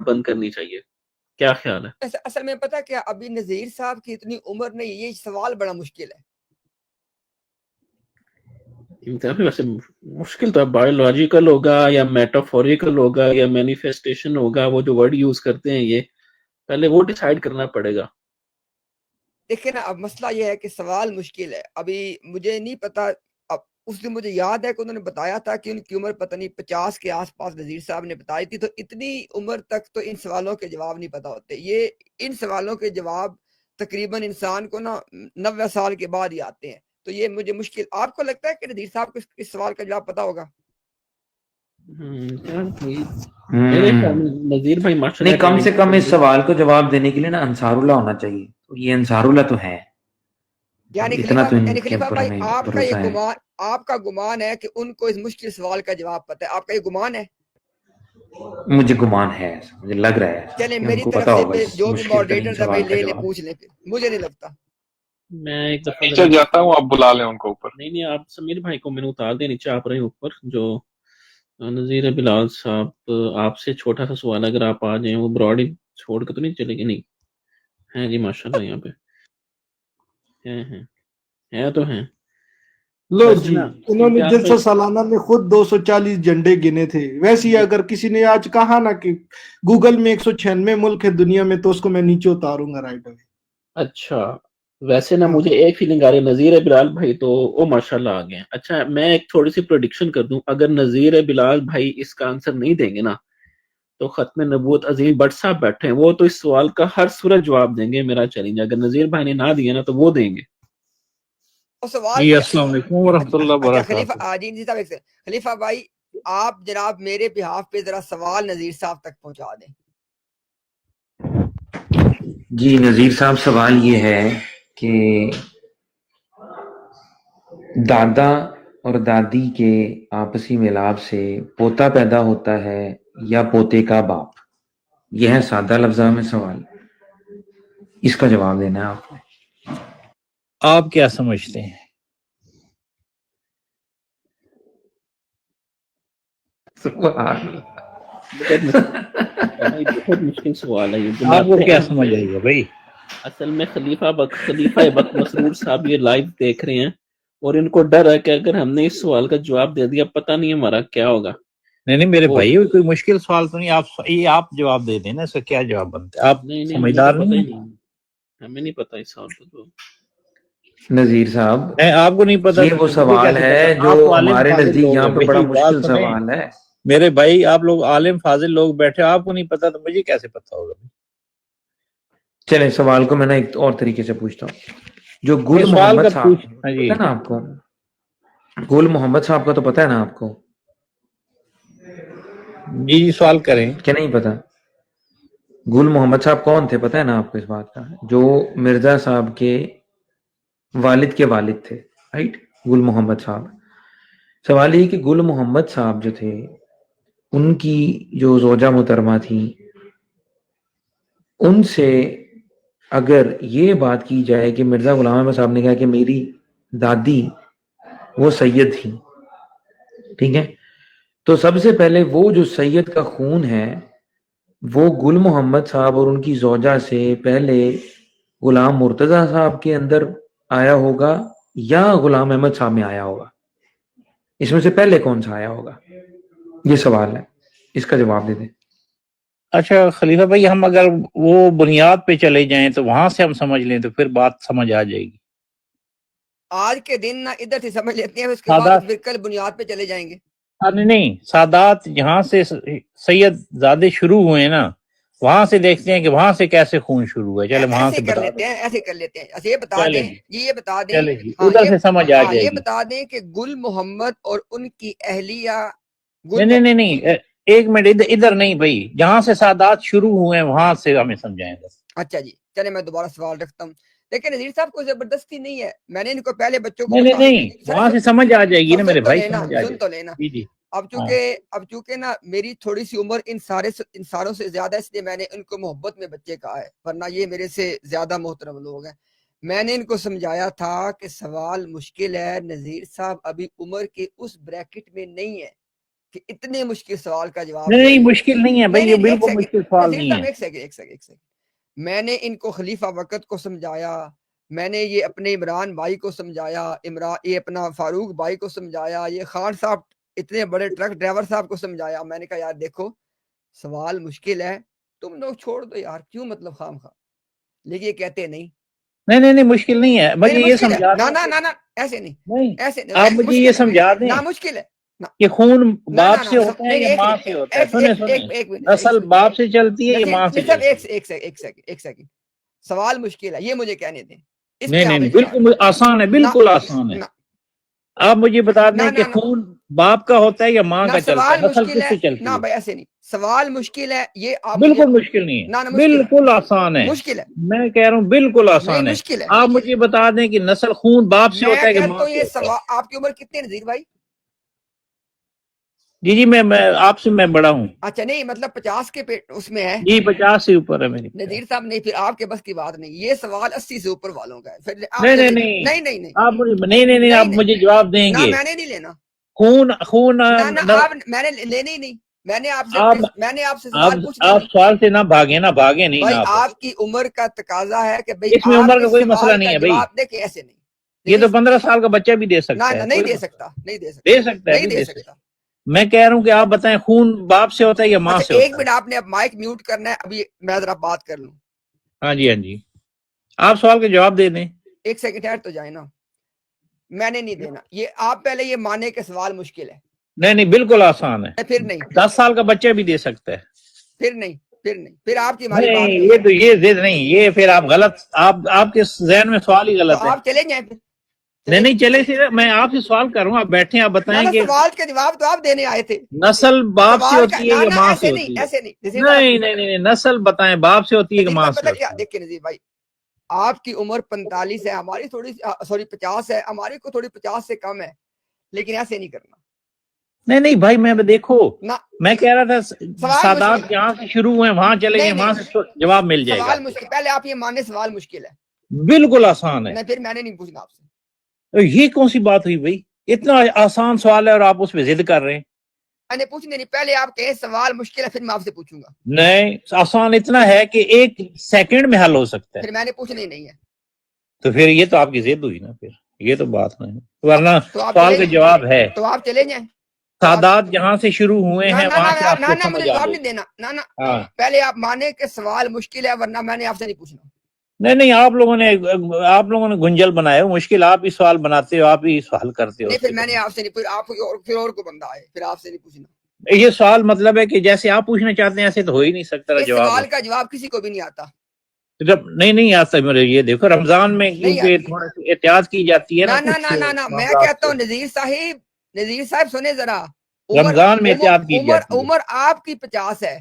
بند کرنی چاہیے. کیا خیال ہے؟ اصل میں پتہ کیا، ابھی نذیر صاحب کی اتنی عمر نہیں، یہ سوال بڑا مشکل ہے. ویسے مشکل تو بایولوجیکل ہوگا یا میٹافوریکل ہوگا یا مینیفیسٹیشن ہوگا، وہ جو ورڈ یوز کرتے ہیں یہ پہلے وہ ڈیسائیڈ کرنا پڑے گا. دیکھیں نا، اب مسئلہ یہ ہے کہ سوال مشکل ہے. ابھی مجھے نہیں پتا، اب اس دن مجھے یاد ہے کہ انہوں نے بتایا تھا کہ ان کی عمر پتہ نہیں 50 کے آس پاس نذیر صاحب نے بتائی تھی. تو اتنی عمر تک تو ان سوالوں کے جواب نہیں پتا ہوتے. یہ ان سوالوں کے جواب تقریباً انسان کو نا 90 سال کے بعد ہی آتے ہیں. تو یہ مجھے مشکل. آپ کو لگتا ہے کہ نذیر صاحب کو اس سوال کا جواب پتا ہوگا؟ میرے خیال میں نذیر بھائی ماشاءاللہ نہیں، کم سے کم اس سوال کو جواب دینے کے لیے نا انصار اللہ ہونا چاہیے. یہ انصار اللہ تو ہے، یعنی اتنا تو ان کے خلیفہ اوپر بھائی، ہمیں آپ کا بھروسہ یہ ہے. گمان، آپ کا گمان ہے کہ ان کو اس مشکل سوال کا جواب پتہ ہے. آپ کا یہ گمان ہے؟ مجھے گمان ہے، مجھے لگ رہا ہے چلیں کہ ان میری کو طرف پتا سے ہوگا اس جو بھی مشکل ترین ماڈریٹر سوال کا لے جواب. پوچھ لیں. پھر مجھے نہیں لگتا. میں ایک دفعہ نیچے جاتا ہوں، آپ بلا لیں ان کو اوپر. نہیں آپ سمیر بھائی کو میں نے اتار دیا نیچے، آپ رہے اوپر. جو نذیر بلال صاحب، آپ سے چھوٹا سا سوال اگر آپ آ جائیں، وہ براڈ ہی چھوڑ کے تو نہیں چلے گی؟ نہیں ہیں جی ماشاءاللہ، یہاں پہ ہیں تو ہیں. لو جی، انہوں نے جلسہ سالانہ میں خود 240 جھنڈے گنے تھے. ویسے ہی اگر کسی نے آج کہا نا کہ گوگل میں 196 ملک ہے دنیا میں، تو اس کو میں نیچے اتاروں گا رائٹ اوے. اچھا، ویسے نا مجھے ایک فیلنگ آ رہی ہے، نذیر بلال بھائی تو وہ ماشاءاللہ آ گئے. اچھا، میں ایک تھوڑی سی پریڈکشن کر دوں. اگر نذیر بلال بھائی اس کا آنسر نہیں دیں گے نا، تو ختم نبوت عظیم بٹ صاحب بیٹھے ہیں، وہ تو اس سوال کا ہر صورت جواب دیں گے. میرا چیلنج، اگر نذیر بھائی نے نہ دیا نا تو وہ دیں گے. جی السلام علیکم ورحمۃ اللہ خلیفہ وبرکاتہ. خلیفہ بھائی، آپ جناب میرے بہاف پہ ذرا سوال نذیر صاحب تک پہنچا دیں. جی نذیر صاحب، سوال یہ ہے کہ دادا اور دادی کے آپسی ملاپ سے پوتا پیدا ہوتا ہے یا پوتے کا باپ؟ یہ ہے سادہ لفظوں میں سوال، اس کا جواب دینا ہے آپ نے. آپ کیا سمجھتے ہیں؟ بہت مشکل سوال ہے یہ. آپ کو کیا سمجھ آئی ہے بھائی؟ اصل میں خلیفہ بک مسرور صاحب یہ لائیو دیکھ رہے ہیں، اور ان کو ڈر ہے کہ اگر ہم نے اس سوال کا جواب دے دیا، پتہ نہیں ہمارا کیا ہوگا. نہیں میرے بھائی، کوئی مشکل سوال تو نہیں. آپ جواب دے دیں نا، اس کا کیا جواب بنتا ہے؟ آپ سمجھدار نہیں. ہمیں نہیں پتا اس سوال کا. نذیر صاحب، آپ کو نہیں پتا، یہ وہ سوال ہے جو ہمارے نزدیک یہاں پہ بڑا مشکل سوال ہے. میرے بھائی، آپ لوگ عالم فاضل لوگ بیٹھے، آپ کو نہیں پتا تو مجھے کیسے پتا ہوگا؟ چلیں سوال کو میں نے ایک اور طریقے سے پوچھتا ہوں. جو گل محمد صاحب پتہ ہے نا آپ کو، گل محمد صاحب کا تو پتہ ہے نا آپ کو؟ جی سوال کریں. کیا نہیں پتا؟ گل محمد صاحب کون تھے پتہ ہے نا آپ کو اس بات کا؟ جو مرزا صاحب کے والد کے والد تھے، رائٹ؟ گل محمد صاحب. سوال یہ کہ گل محمد صاحب جو تھے، ان کی جو زوجہ محترمہ تھی، ان سے اگر یہ بات کی جائے کہ مرزا غلام احمد صاحب نے کہا کہ میری دادی وہ سید تھی، ٹھیک ہے، تو سب سے پہلے وہ جو سید کا خون ہے وہ گل محمد صاحب اور ان کی زوجہ سے پہلے غلام مرتضی صاحب کے اندر آیا ہوگا یا غلام احمد صاحب میں آیا ہوگا؟ اس میں سے پہلے کون سا آیا ہوگا؟ یہ سوال ہے، اس کا جواب دے دیں. اچھا خلیفہ بھائی، ہم اگر وہ بنیاد پہ چلے جائیں تو وہاں سے ہم سمجھ لیں تو پھر بات سمجھ آ جائے گی. آج کے دن نہ ادھر سے سمجھ لیتے ہیں، اس کے بعد پھر کل بنیاد پہ چلے جائیں گے. نہیں، سادات جہاں سے سید زادے شروع ہوئے نا، وہاں سے دیکھتے ہیں کہ وہاں سے کیسے خون شروع ہوا. چلے وہاں سے کر لیتے ہیں، ایسے کر لیتے ہیں. یہ بتا دیں، یہ بتا دیں، ادھر سے سمجھ آ جائے گی. یہ بتا دیں کہ گل محمد اور ان کی اہلیہ نہیں ایک منٹ، ادھر نہیں بھائی، جہاں سے سادات شروع ہوئے وہاں سے ہمیں سمجھائیں گے. اچھا جی، چلے میں دوبارہ سوال رکھتا ہوں. لیکن نذیر صاحب کو زبردستی نہیں ہے، میں نے ان کو پہلے بچوں کو نہیں وہاں سے سمجھ آ جائے گی نا میرے بھائی. سن تو لینا. اب چونکہ نا میری تھوڑی سی عمر ان ساروں سے زیادہ، اس لیے میں نے ان کو محبت میں بچے کہا ہے، ورنہ یہ میرے سے زیادہ محترم لوگ ہیں. میں نے ان کو سمجھایا تھا کہ سوال مشکل ہے، نذیر صاحب ابھی عمر کے اس بریکٹ میں نہیں ہے. کہ اتنے مشکل سوال کا جواب نہیں مشکل نہیں ہے بھائی، یہ نہیں، ایک بالکل سیکنڈ، مشکل سوال نذیر نہیں صاحب، ہے۔ ایک سیکنڈ میں نے ان کو خلیفہ وقت کو سمجھایا، میں نے یہ اپنے عمران بھائی کو سمجھایا، یہ اپنا فاروق بھائی کو سمجھایا، یہ خان صاحب اتنے بڑے ٹرک ڈرائیور صاحب کو سمجھایا۔ میں نے کہا یار دیکھو سوال مشکل ہے، تم لوگ چھوڑ دو یار، کیوں مطلب خام خواہ، لیکن یہ کہتے نہیں نہیں مشکل نہیں ہے، مجھے یہ مشکل ہے، سمجھا نہ دیں نہ نہ ایسے نہیں، نہیں، ایسے آپ مجھے یہ سمجھا دیں نہ مشکل ہے کہ خون باپ سے ہوتا ہے یا ماں سے ہوتا ہے؟ سنیں ایک منٹ، نسل باپ سے چلتی ہے یا ماں سے چلتی ہے؟ ایک سیکنڈ، سوال مشکل ہے، یہ مجھے کہنے دیں، اس نہیں پہ آپ نہیں اجماع بالکل آسان ہے، بالکل آسان ہے۔ آپ مجھے بتا دیں کہ خون باپ کا ہوتا ہے یا ماں کا چلتا ہے؟ سوال نسل مشکل کس ہے سے چلتی نہ ہے؟ بھائی، ایسے نہیں، سوال مشکل ہے، یہ آپ بالکل مشکل نہیں ہے، بالکل آسان ہے، مشکل ہے، میں کہہ رہا ہوں بالکل آسان نہیں ہے۔ مشکل ہے۔ آپ مجھے بتا دیں کہ نسل خون باپ سے میں ہوتا ہے کہ کہتا ماں ہوں سے یہ ہوتا ہے؟ سوال، آپ کی عمر کتنی ہے نذیر بھائی؟ جی میں آپ سے میں بڑا ہوں اچھا نہیں مطلب 50 کے اس میں ہے جی، 50 سے اوپر ہے میری۔ نذیر صاحب، نہیں پھر آپ کے بس کی بات نہیں، یہ سوال 80 سے اوپر والوں کا ہے، پھر آپ نہیں نہیں آپ نہیں آپ مجھے جواب دیں نہ گے۔ میں نے نہیں لینا، خون نہ آپ، میں نے لینے ہی نہیں، میں نے آپ سے سوال پوچھنا آپ نہیں سوال سے نہ بھاگے نہیں بھائی، نا آپ کی عمر کا تقاضا ہے کہ بھائی اس میں آپ عمر کا اس کوئی مسئلہ سوال نہیں کا ہے بھائی، جواب دیکھیں، ایسے نہیں، یہ تو 15 سال کا بچہ بھی دے سکتا ہے، نہیں کوئی دے مسئلہ سکتا، نہیں دے دے سکتا، سکتا ہے، نہیں بھی دے سکتا سکتا۔ میں کہہ رہا ہوں کہ آپ بتائیں خون باپ سے ہوتا ہے یا ماں اچھا سے ایک ہوتا منٹ، ہے؟ آپ نے اب مائک میوٹ کرنا ہے، ابھی میں ذرا بات کر لوں، ہاں جی آپ سوال کا جواب دے دیں۔ ایک سیکنڈ ٹھہر تو جائے نا، میں نے نہیں دینا یہ، آپ پہلے یہ مانے کہ سوال مشکل ہے، نہیں بالکل آسان ہے، پھر نہیں، 10 سال کا بچہ بھی دے سکتا ہے۔ پھر آپ کی ہماری بات نہیں نہیں یہ تو یہ ضد نہیں، یہ پھر آپ غلط، آپ کے ذہن میں سوال ہی تو غلط ہے۔ آپ چلے جائیں پھر، نہیں چلے سیدھے، میں آپ سے سوال کر رہا ہوں، آپ بیٹھیں، آپ بتائیں کہ سوال کے جواب تو آپ دینے آئے تھے، نسل باپ سے سوال کا ہوتی ہے یا ماں سے ایسے ہوتی ہے؟ نہیں، نہیں نسل بتائیں، باپ سے ہوتی ہے کہ ماں سے پتہ ہوتی کیا ہے؟ دیکھیں نذیر بھائی، آپ کی عمر 45 ہے، ہماری تھوڑی 50 ہے، ہماری کو تھوڑی 50 سے کم ہے، لیکن ایسے نہیں کرنا نہیں بھائی، میں دیکھو نہ، میں کہہ رہا تھا سوال سادات مشکل ہے، جہاں سے شروع ہوئے وہاں چلے گئے، وہاں سے جواب مل جائے گا۔ سوال مشکل، پہلے آپ یہ ماننے سوال مشکل ہے، بالکل آسان ہے، نہیں پھر میں نے نہیں پوچھنا آپ سے، یہ کون سی بات ہوئی بھائی؟ اتنا آسان سوال ہے اور آپ اس پہ ضد کر رہے ہیں۔ میں نے پوچھنے نہیں، پہلے آپ کہیں سوال مشکل ہے، پھر میں آپ سے پوچھوں گا، نہیں آسان اتنا ہے کہ 1 سیکنڈ میں حل ہو سکتا ہے، پھر میں نے پوچھنا ہی نہیں ہے، تو پھر یہ تو آپ کی ضد ہوئی نا، پھر یہ تو بات نہیں، ورنہ تو آپ سوال کا جواب ہے۔ تو آپ چلے جائیں، سادات جہاں سے شروع ہوئے ہیں وہاں سے آپ کو نہ مجھے سمجھ آ جواب گئی۔ نہیں دینا، نہ ہاں پہلے آپ مانے کہ سوال مشکل ہے، ورنہ میں نے آپ سے نہیں پوچھنا، نہیں آپ لوگوں نے گنجل بنائے ہو، مشکل آپ ہی سوال بناتے ہو، آپ ہی سوال کرتے ہو نہیں اس پھر کے میں نے بعد۔ آپ سے نہیں، پھر اور کو بندہ آئے، پھر آپ سے نہیں پوچھنا، یہ سوال مطلب ہے کہ جیسے آپ پوچھنا چاہتے ہیں ایسے تو ہو ہی نہیں سکتا اس جواب۔ سوال کا جواب کسی کو بھی نہیں آتا، نہیں آتا میرے، یہ دیکھو رمضان میں نہیں کیونکہ آتی، تھوڑا سی احتیاط کی جاتی ہے نا کچھ میں معاملات کہتا سے، ہوں نذیر صاحب سنیں ذرا، رمضان میں احتیاط کی جاتی ہے۔ عمر آپ کی 50 ہے،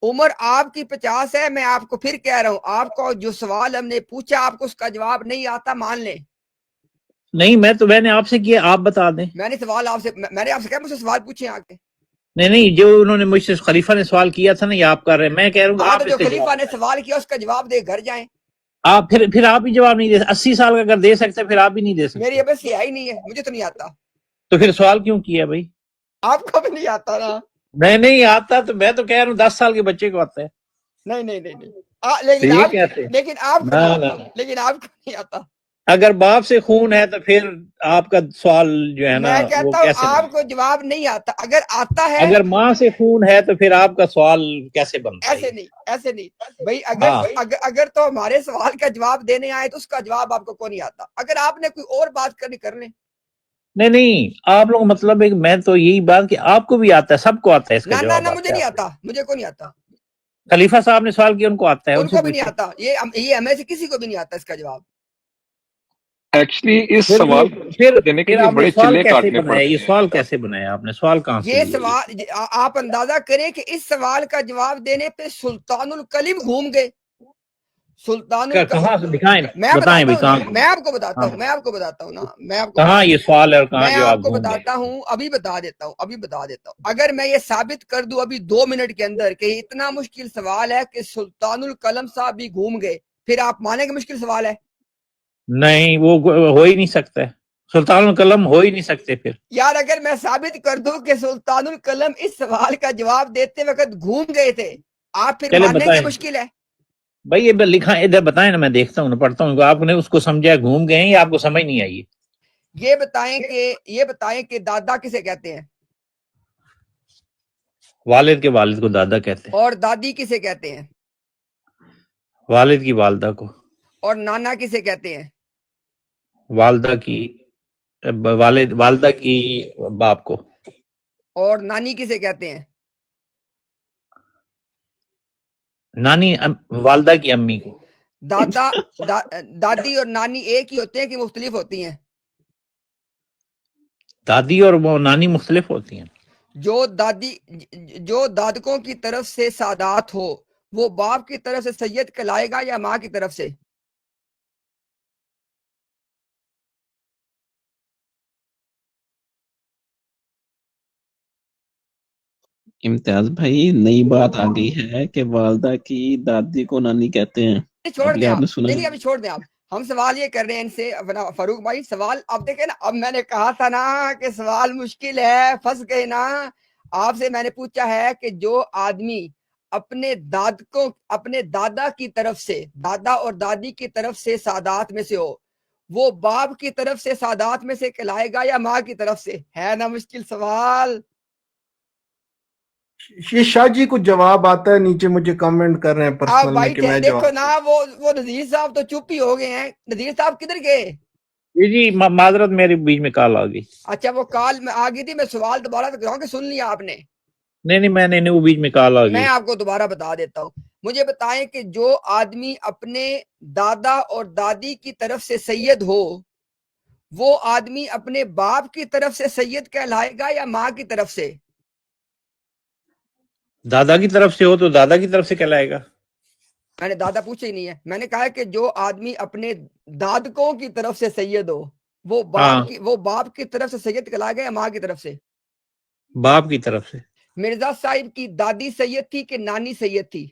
عمر آپ کی 50 ہے، میں آپ کو پھر کہہ رہا ہوں، آپ کو جو سوال ہم نے پوچھا آپ کو اس کا جواب نہیں آتا، مان لیں، نہیں میں نے آپ سے کیا، آپ بتا دیں۔ میں نے آپ سے کہا مجھ سے سوال پوچھیں آ کے، نہیں جو انہوں نے مجھ سے خلیفہ نے سوال کیا تھا نا، یہ آپ کر رہے ہیں، میں کہہ رہا ہوں کہ ہاں آپ تو اس جو کا خلیفہ جواب نے سوال کیا اس کا جواب دے گھر جائیں، آپ پھر آپ ہی جواب نہیں دے سکتے، 80 سال کا اگر دے سکتے پھر آپ بھی نہیں دے میری سکتے، اب سے ہی نہیں ہے، مجھے تو نہیں آتا، تو پھر سوال کیوں کیا بھائی؟ آپ کو بھی نہیں آتا نا، نہیں آتا، تو میں تو کہہ رہا ہوں 10 سال کے بچے کو آتا ہے، نہیں یہ کیسے؟ لیکن آپ کو نہ نہیں آتا، اگر باپ سے خون ہے تو پھر آپ کا سوال جو ہے نا میں وہ کہتا ہوں کیسے آپ بنے؟ کو جواب نہیں آتا، اگر آتا ہے اگر ماں سے خون ہے تو پھر آپ کا سوال کیسے بنتا ہے؟ ایسے نہیں بھائی، ہاں اگر تو ہمارے سوال کا جواب دینے آئے تو اس کا جواب آپ کو نہیں آتا، اگر آپ نے کوئی اور بات کرنی کر لیں، نہیں آپ لوگ مطلب ہے کہ میں تو یہی بات کہ آپ کو بھی آتا ہے، سب کو آتا ہے اس کا جواب، نہ آپ مجھے کیا نہیں آتا، مجھے کو نہیں آتا، خلیفہ صاحب نے سوال کیا، ان کو آتا ہے، ان ان سے کو بھی نہیں پوچھیں۔ آتا، یہ ہمیں سے کسی کو بھی نہیں آتا اس کا جواب، ایکچولی اس پھر سوال دینے کے پھر لیے آپ نے بڑے سوال چلے کیسے کاٹنے بنایا؟ پڑتے یہ ہیں۔ سوال کیسے بنایا آپ نے؟ سوال کہاں سے یہ لیا؟ سوال آپ اندازہ کریں کہ اس سوال کا جواب دینے پہ سلطان القلم گھوم گئے، کہاں سے دکھائیں، میں بتائیں بتاتا بھائی ہوں نا، کہاں میں آپ کو بتاتا ہاں، ہوں، کہاں یہ سوال ہے اور کہاں میں آپ جواب کو گھوم گئے؟ بتاتا ہوں، ابھی بتا دیتا ہوں، اگر میں یہ ثابت کر دوں ابھی 2 منٹ کے اندر کہ اتنا مشکل سوال ہے کہ سلطان القلم صاحب بھی گھوم گئے، پھر آپ مانیں کہ مشکل سوال ہے؟ نہیں وہ ہو ہی نہیں سکتا ہے، سلطان القلم ہو ہی نہیں سکتے پھر. یار اگر میں ثابت کر دوں کہ سلطان القلم اس سوال کا جواب دیتے وقت گھوم گئے تھے، آپ پھر چلے ماننے بتائیں کی مشکل ہے. بھائی، یہ لکھا ادھر بتائیں نا، میں دیکھتا ہوں، پڑھتا ہوں. آپ نے اس کو سمجھا گھوم گئے ہیں یا آپ کو سمجھ نہیں آئی؟ یہ بتائیں کہ دادا کسے کہتے ہیں، والد کے والد کو دادا کہتے ہیں، اور دادی کسے کہتے ہیں، والد کی والدہ کو، اور نانا کسے کہتے ہیں، والدہ کی والدہ کی باپ کو، اور نانی کسے کہتے ہیں. نانی والدہ کی امی کو. دادی اور نانی ایک ہی ہوتے ہیں کہ مختلف ہوتی ہیں؟ دادی اور وہ نانی مختلف ہوتی ہیں. جو دادکوں کی طرف سے سادات ہو وہ باپ کی طرف سے سید کہلائے گا یا ماں کی طرف سے؟ امتیاز بھائی نئی بات آ گئی ہے کہ والدہ کی دادی کو نانی کہتے ہیں. چھوڑ دیں آپ آپ، نے سنا نہیں ابھی چھوڑ دیں آپ. ہم سوال یہ کر رہے ہیں ان سے فاروق بھائی، سوال اب دیکھیں نا، اب میں نے کہا تھا نا کہ سوال مشکل ہے، پھنس گئے نا. آپ سے میں نے پوچھا ہے کہ جو آدمی اپنے دادا کی طرف سے، دادا اور دادی کی طرف سے سادات میں سے ہو، وہ باپ کی طرف سے سادات میں سے کہلائے گا یا ماں کی طرف سے؟ ہے نا مشکل سوال. یہ شاہ جی کو جواب آتا ہے، نیچے مجھے کمنٹ کر رہے ہیں آپ پرسنل میں بھائی کہ میں دیکھو جواب نا، وہ نذیر صاحب تو چپ ہی ہو گئے ہیں. نذیر صاحب کدھر گئے؟ جی معذرت، میرے بیچ میں کال آ گئی. اچھا وہ کال میں آ گئی تھی، میں سوال دوبارہ کراؤں کہ سن لیا آپ نے؟ نہیں میں نے وہ بیچ میں کال آ میں گئی. آپ کو دوبارہ بتا دیتا ہوں. مجھے بتائیں کہ جو آدمی اپنے دادا اور دادی کی طرف سے سید ہو، وہ آدمی اپنے باپ کی طرف سے سید کہلائے گا یا ماں کی طرف سے؟ دادا کی طرف سے ہو تو دادا کی طرف سے کہلائے گا. میں نے دادا پوچھا ہی نہیں ہے، میں نے کہا کہ جو آدمی اپنے دادکوں کی طرف سے سید ہو، وہ باپ کی طرف سے سید کہلائے گا یا ماں کی طرف سے؟ باپ کی طرف سے. مرزا صاحب کی دادی سید تھی کہ نانی سید تھی؟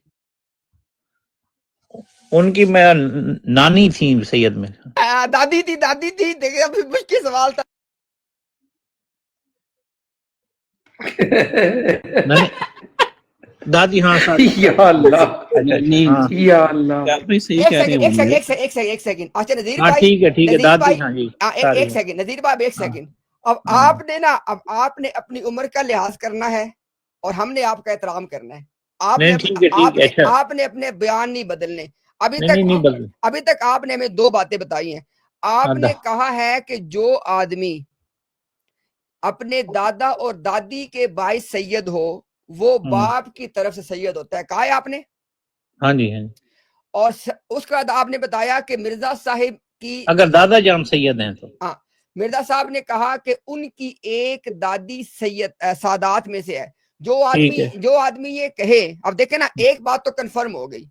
ان کی میں نانی تھی سید میں. دادی تھی. دیکھیں ابھی مشکل سوال تھا. دادی، ہاں یا اللہ یا اللہ. ایک سیکنڈ. اچھا نذیر ہاں بھائی، ٹھیک ہے دادی. ہاں جی ایک سیکنڈ نذیر بھائی، ایک سیکنڈ. اب آپ نے اپنی عمر کا لحاظ کرنا ہے اور ہم نے آپ کا احترام کرنا ہے. آپ نے اپنے بیان نہیں بدلنے. ابھی تک آپ نے ہمیں دو باتیں بتائی ہیں. آپ نے کہا ہے کہ جو آدمی اپنے دادا اور دادی کے باعث سید ہو وہ باپ کی طرف سے سید ہوتا ہے، کہا ہے آپ نے؟ ہاں جی. اور اس کے بعد آپ نے بتایا کہ مرزا صاحب کی، اگر دادا جان سید ہیں تو مرزا صاحب نے کہا کہ ان کی ایک دادی سادات میں سے ہے. جو آدمی یہ کہے، اب دیکھیں نا ایک بات تو کنفرم ہو گئی،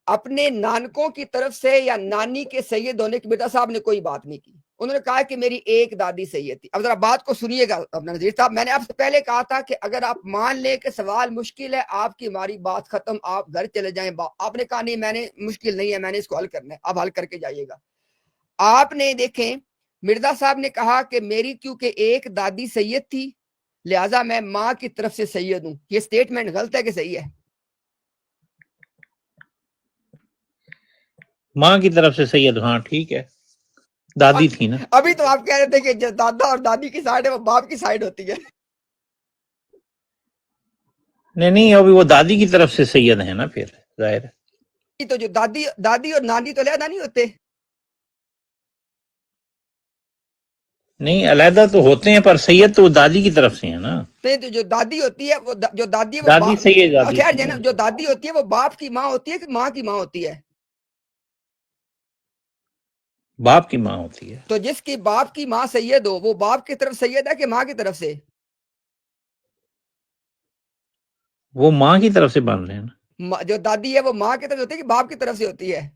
اپنے نانکوں کی طرف سے یا نانی کے سید ہونے کی مرزا صاحب نے کوئی بات نہیں کی. انہوں نے کہا کہ میری ایک دادی سید تھی. اب ذرا بات کو سنیے گا نذیر صاحب، میں نے آپ سے پہلے کہا تھا کہ اگر آپ مان لیں کہ سوال مشکل ہے، آپ کی ہماری بات ختم، آپ گھر چلے جائیں. آپ نے کہا نہیں، میں نے مشکل نہیں ہے، میں نے اس کو حل کرنا ہے، آپ حل کر کے جائیے گا. آپ نے دیکھیں مرزا صاحب نے کہا کہ میری کیونکہ ایک دادی سید تھی لہٰذا میں ماں کی طرف سے سید ہوں. یہ سٹیٹمنٹ غلط ہے کہ صحیح ہے؟ ماں کی طرف سے سید، ہاں ٹھیک ہے، دادی تھی نا. ابھی تو آپ کہہ رہے تھے کہ جو دادا اور دادی کی سائڈ ہے وہ باپ کی سائڈ ہوتی ہے. نہیں ابھی وہ دادی کی طرف سے سید ہیں نا، پھر ظاہر ہے. تو جو دادی اور نانی تو علیحدہ نہیں ہوتے؟ نہیں علیحدہ تو ہوتے ہیں، پر سید تو وہ دادی کی طرف سے ہیں نا. نہیں تو جو دادی ہوتی ہے وہ جو دادی ہے دادی سید، جو دادی ہوتی ہے وہ باپ کی ماں ہوتی ہے کہ ماں کی ماں ہوتی ہے؟ باپ کی ماں ہوتی ہے. تو جس کی باپ کی ماں سید ہو وہ باپ کی طرف سید ہے کہ ماں کی طرف سے؟ وہ ماں کی طرف سے بن رہے ہیں نا. جو دادی ہے وہ ماں کی طرف سے ہوتی ہے کہ باپ کی طرف سے ہوتی ہے؟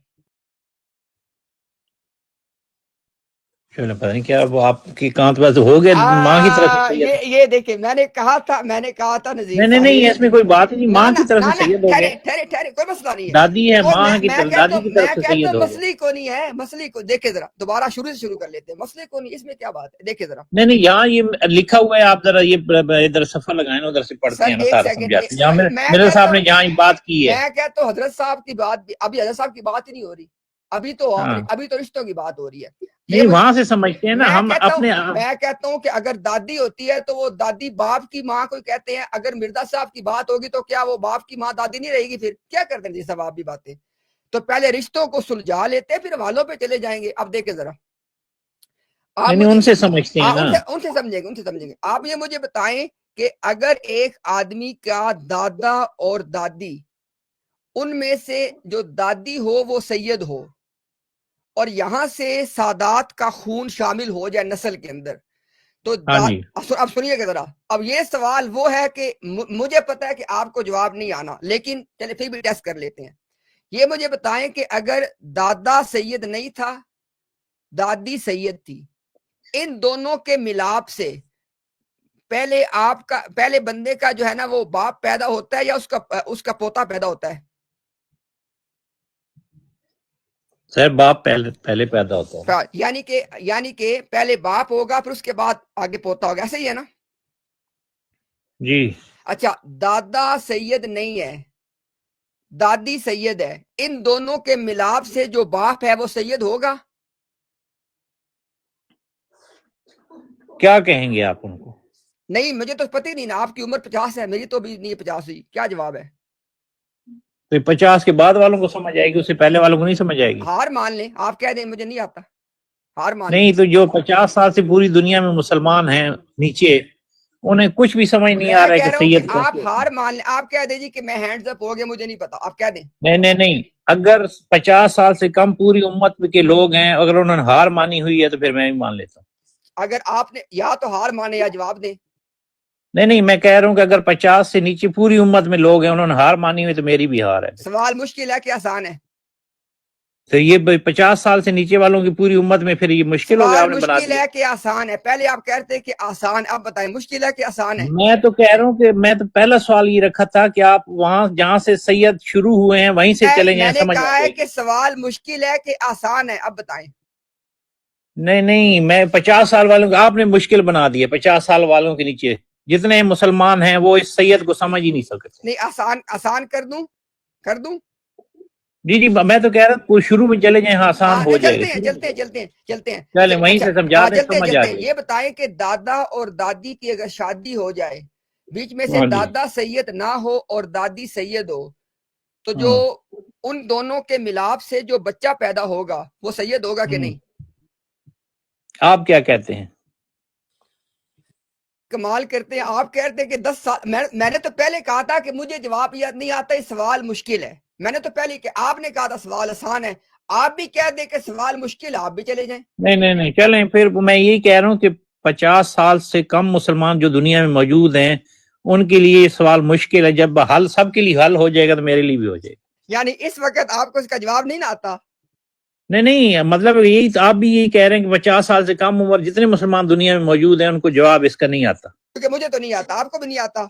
چلو پتہ نہیں کیا وہ آپ کی کانت بس ہو گیا ماں کی طرف سے سید؟ یہ دیکھیں میں نے کہا تھا نذیر نہیں اس میں کوئی بات نہیں، ماں کی طرف سے سید ہو گئے، ٹھہرے کوئی مسئلہ نہیں ہے، دادی ہے ماں کی طرف، دادی کی طرف سے سید ہو گئے۔ مسئلے کو نہیں ہے، مسئلے کو دیکھیں ذرا دوبارہ شروع سے شروع کر لیتے ہیں، مسئلے کو نہیں، اس میں کیا بات ہے، دیکھیں ذرا نہیں یہاں یہ لکھا ہوا ہے، آپ ذرا یہ ادھر صفحہ لگائیں نا، ادھر سے پڑھتے ہیں نا، سارا سمجھاتے ہیں، جہاں میرے صاحب نے جہاں بات کی ہے۔ میں کہتا ہوں حضرت صاحب کی بات، ابھی حضرت صاحب کی بات ہی نہیں ہو رہی، ابھی تو رشتوں کی بات ہو رہی ہے، نہیں وہاں سے سمجھتے ہیں نا ہم اپنے۔ میں کہتا ہوں کہ اگر دادی ہوتی ہے تو وہ دادی باپ کی ماں کو کہتے ہیں، اگر مرزا صاحب کی بات ہوگی تو کیا وہ باپ کی ماں دادی نہیں رہے گی؟ پھر کیا کرتے ہیں جی صاحب آپ بھی باتیں، تو پہلے رشتوں کو سلجھا لیتے ہیں، پھر والوں پہ چلے جائیں گے۔ اب دیکھیں ذرا نہیں ان سے سمجھتے ہیں نا، ان سے سمجھیں گے۔ آپ یہ مجھے بتائیں کہ اگر ایک آدمی کا دادا اور دادی، ان میں سے جو دادی ہو وہ سید ہو اور یہاں سے سادات کا خون شامل ہو جائے نسل کے اندر، تو اب سنیے گا ذرا، اب یہ سوال وہ ہے کہ مجھے پتا ہے کہ آپ کو جواب نہیں آنا، لیکن چلے پھر بھی ٹیسٹ کر لیتے ہیں۔ یہ مجھے بتائیں کہ اگر دادا سید نہیں تھا، دادی سید تھی، ان دونوں کے ملاپ سے پہلے بندے کا جو ہے نا وہ باپ پیدا ہوتا ہے یا اس کا پوتا پیدا ہوتا ہے؟ سر باپ پہلے پیدا ہوتا ہے، یعنی کہ پہلے باپ ہوگا پھر اس کے بعد آگے پوتا ہوگا، ایسا ہی ہے نا؟ جی اچھا، دادا سید نہیں ہے، دادی سید ہے، ان دونوں کے ملاپ سے جو باپ ہے وہ سید ہوگا؟ کیا کہیں گے آپ ان کو؟ نہیں مجھے تو پتہ ہی نہیں نا، آپ کی عمر 50 ہے، میری تو بھی نہیں 50 ہوئی، کیا جواب ہے؟ تو 50 کے بعد والوں کو سمجھ آئے گی، اس سے پہلے والوں کو نہیں سمجھ آئے گی؟ ہار مان لیں، آپ کہہ دیں مجھے نہیں آتا، ہار مان نہیں تو جو 50 سال سے پوری دنیا میں مسلمان ہیں نیچے، انہیں کچھ بھی سمجھ نہیں آ رہا ہے کہ سید آپ ہار مان لیں، آپ کہہ دیں جی کہ میں ہینڈز اپ ہو گیا مجھے نہیں پتا، آپ کہہ دیں۔ نہیں اگر 50 سال سے کم پوری امت کے لوگ ہیں، اگر انہوں نے ہار مانی ہوئی ہے تو پھر میں بھی مان لیتا ہوں۔ اگر آپ نے یا تو ہار مانے یا جواب دیں۔ نہیں میں کہہ رہا ہوں کہ اگر 50 سے نیچے پوری امت میں لوگ ہیں، انہوں نے ہار مانی ہوئی تو میری بھی ہار ہے۔ سوال مشکل ہے کہ آسان ہے؟ تو یہ 50 سال سے نیچے والوں کی پوری امت میں پھر یہ مشکل ہو گیا، آپ نے بنا مشکل ہے کہ آسان ہے؟ پہلے آپ کہتے ہیں کہ آسان، اب بتائیں مشکل ہے کہ آسان ہے؟ میں تو کہہ رہا ہوں کہ میں تو پہلا سوال یہ رکھا تھا کہ آپ وہاں جہاں سے سید شروع ہوئے ہیں وہیں سے چلے جائیں، سمجھ میں نے کہا ہے کہ سوال مشکل ہے کہ آسان ہے، اب بتائیں۔ نہیں میں 50 سال والوں کو آپ نے مشکل بنا دیا، 50 سال والوں کے نیچے جتنے مسلمان ہیں وہ اس سید کو سمجھ ہی نہیں سکتے۔ نہیں آسان کر دوں؟ جی میں تو کہہ رہا ہوں شروع میں چلے جائیں، آسان ہو جائے گا، چلتے ہیں چلیں وہیں سے سمجھا دیں، سمجھ آ جائے۔ یہ بتائیں کہ دادا اور دادی کی اگر شادی ہو جائے، بیچ میں سے دادا سید نہ ہو اور دادی سید ہو، تو جو ان دونوں کے ملاپ سے جو بچہ پیدا ہوگا وہ سید ہوگا کہ نہیں؟ آپ کیا کہتے ہیں؟ کمال کرتے ہیں، آپ کہتے ہیں کہ 10 سال، میں نے تو پہلے کہا تھا کہ مجھے جواب یاد نہیں آتا، یہ سوال مشکل ہے، میں نے تو پہلے کہ آپ نے کہا تھا سوال آسان ہے، آپ بھی کہہ دیں کہ سوال مشکل ہے، آپ بھی چلے جائیں۔ نہیں چلیں پھر میں یہی کہہ رہا ہوں کہ 50 سال سے کم مسلمان جو دنیا میں موجود ہیں ان کے لیے یہ سوال مشکل ہے، جب حل سب کے لیے حل ہو جائے گا تو میرے لیے بھی ہو جائے گا۔ یعنی اس وقت آپ کو اس کا جواب نہیں آتا؟ نہیں مطلب یہی آپ بھی یہی کہہ رہے ہیں کہ 50 سال سے کم عمر جتنے مسلمان دنیا میں موجود ہیں ان کو جواب اس کا نہیں آتا، کیونکہ مجھے تو نہیں آتا، آپ کو بھی نہیں آتا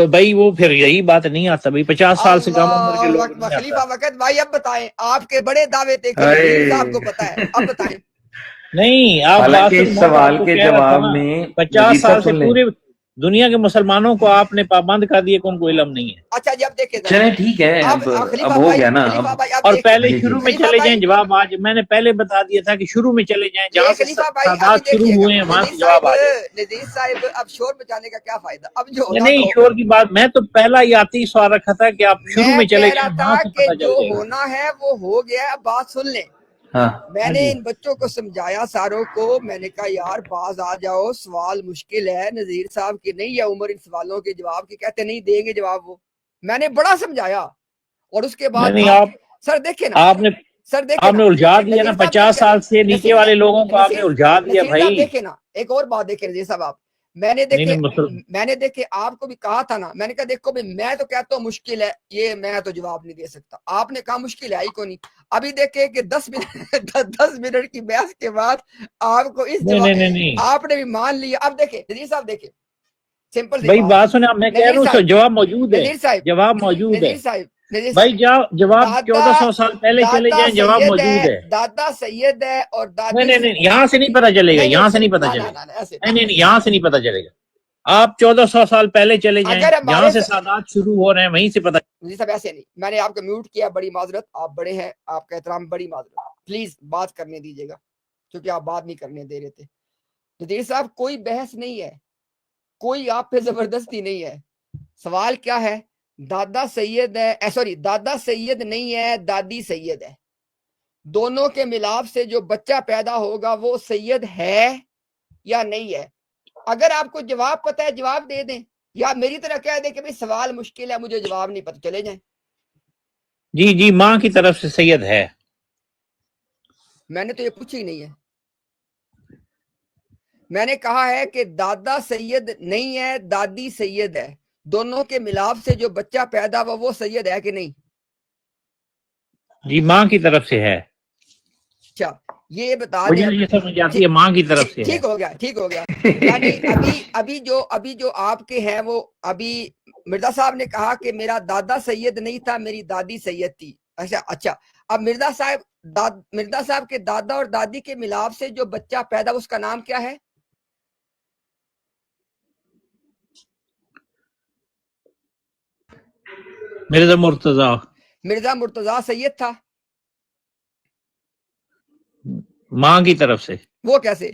بھائی وہ پھر یہی بات نہیں آتا بھائی، 50 سال سے کم عمر کے لوگ نہیں خلیفہ آتا۔ وقت بھائی اب بتائیں، آپ کے بڑے دعوے تھے کہ نذیر صاحب کو پتا ہے، اب بتائیں۔ نہیں آپ حالانکہ اس سوال کے جواب میں 50 سال سے پورے دنیا کے مسلمانوں کو آپ نے پابند کر دیا کہ ان کو علم نہیں ہے۔ اچھا جی اب دیکھیں چلیں ٹھیک ہے، اب ہو گیا نا، اور پہلے شروع میں چلے جائیں، جواب آج میں نے پہلے بتا دیا تھا کہ شروع میں چلے جائیں، جہاں سے سادات شروع ہوئے ہیں وہاں سے جواب آ جائے۔ نذیر صاحب اب شور مچانے کا کیا فائدہ؟ اب جو نہیں شور کی بات، میں تو پہلا ہی آتی ہی سوال رکھا تھا کہ آپ شروع میں چلے جائیں، وہاں سے پتہ چل جو جائے گا۔ ہونا ہے وہ ہو گیا، اب بات سن لیں۔ میں نے ان بچوں کو سمجھایا ساروں کو، میں نے کہا یار باز آ جاؤ، سوال مشکل ہے، نذیر صاحب کی نہیں ہے عمر ان سوالوں کے جواب کی، کہتے نہیں دیں گے جواب، وہ میں نے بڑا سمجھایا، اور اس کے بعد سر دیکھیں نا، آپ نے الجھا دیا نا، 50 سال سے نیچے والے لوگوں کو آپ نے الجھا دیا بھائی۔ دیکھیں نا ایک اور بات دیکھیں نذیر صاحب، آپ میں نے نہیں میں نے دیکھے آپ کو بھی کہا تھا نا, میں نے کہا دیکھو بھائی میں تو کہتا ہوں مشکل ہے, یہ میں تو جواب نہیں دے سکتا. آپ نے کہا مشکل ہے ہی کو نہیں. ابھی دیکھیں کہ 10 منٹ کی بحث کے بعد آپ کو اس نہیں آپ نے بھی مان لیا. اب دیکھیں نذیر صاحب, دیکھیں سمپل سی بھائی بات بات سنیں, میں کہہ رہا ہوں جواب موجود ہے, نذیر صاحب, جواب موجود ہے نذیر صاحب, بھائی. جواب 1400 سال پہلے چلے دادا جائیں, جواب سید موجود ہے. دادا سید ہے اور دادی نہیں یہاں سے نہیں پتا چلے گا, یہاں سے نہیں پتا چلے گا, نہیں یہاں سے نہیں پتا چلے گا. آپ 1400 سال پہلے چلے جائیں, جہاں سے سادات شروع ہو رہے ہیں وہیں سے پتا. جی صاحب ایسے نہیں, میں نے آپ کو میوٹ کیا, بڑی معذرت, آپ بڑے ہیں, آپ کا احترام, بڑی معذرت, پلیز بات کرنے دیجیے گا کیونکہ آپ بات نہیں کرنے دے رہے تھے. نذیر صاحب کوئی بحث نہیں ہے, کوئی آپ پہ زبردستی نہیں ہے. سوال کیا ہے, دادا سید ہے, سوری دادا سید نہیں ہے, دادی سید ہے. دونوں کے ملاپ سے جو بچہ پیدا ہوگا وہ سید ہے یا نہیں ہے. اگر آپ کو جواب پتہ ہے جواب دے دیں, یا میری طرح کہہ دیں کہ بھئی سوال مشکل ہے مجھے جواب نہیں پتہ, چلے جائیں. جی ماں کی طرف سے سید ہے. میں نے تو یہ پوچھی ہی نہیں ہے. میں نے کہا ہے کہ دادا سید نہیں ہے, دادی سید ہے. دونوں کے ملاپ سے جو بچہ پیدا ہوا وہ سید ہے کہ نہیں؟ جی ماں کی طرف سے ہے. اچھا یہ بتا مجھے دیں, یہ سمجھ آتی ہے ماں کی طرف سے ہے. ٹھیک ہو گیا, ٹھیک ہو گیا. یعنی ابھی جو آپ کے ہیں وہ, ابھی مرزا صاحب نے کہا کہ میرا دادا سید نہیں تھا, میری دادی سید تھی. اچھا اب مرزا صاحب کے دادا اور دادی کے ملاپ سے جو بچہ پیدا اس کا نام کیا ہے؟ مرزا مرتضی. مرزا مرتضی سید تھا ماں کی طرف سے. وہ کیسے؟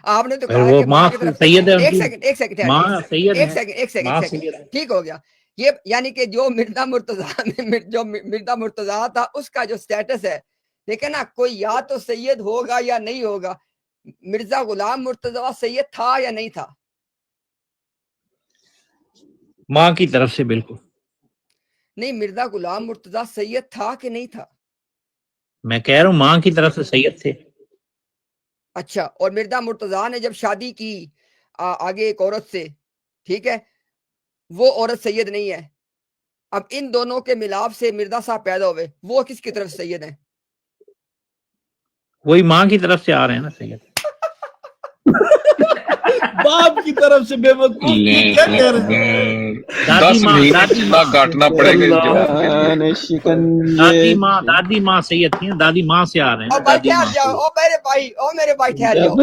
آپ نے تو کہا وہ کہ ماں کی طرف سے. سید ہے. ایک سیکنڈ, ٹھیک ہو گیا. یہ یعنی کہ جو مرزا مرتضی تھا اس کا جو سٹیٹس ہے, دیکھیں نا, کوئی یا تو سید ہوگا یا نہیں ہوگا. مرزا غلام مرتضی سید تھا یا نہیں تھا؟ ماں کی طرف سے بالکل نہیں, مرزا غلام مرتضی سید تھا کہ نہیں تھا؟ میں کہہ رہا ہوں ماں کی طرف سے سید تھے. اچھا, اور مرزا مرتضی نے جب شادی کی آگے ایک عورت سے, ٹھیک ہے, وہ عورت سید نہیں ہے. اب ان دونوں کے ملاپ سے مرزا صاحب پیدا ہوئے, وہ کس کی طرف سید ہیں؟ وہی ماں کی طرف سے آ رہے ہیں نا سید. باپ کی طرف سے بے وقوف کیا کہہ رہے ہیں؟ 10 مہینے کاٹنا پڑے گا اس جواب کے لیے. دادی ماں سید تھی, دادی ماں سے آ رہے ہیں. بھائی ٹھہر جاؤ, او میرے بھائی ٹھہر جاؤ,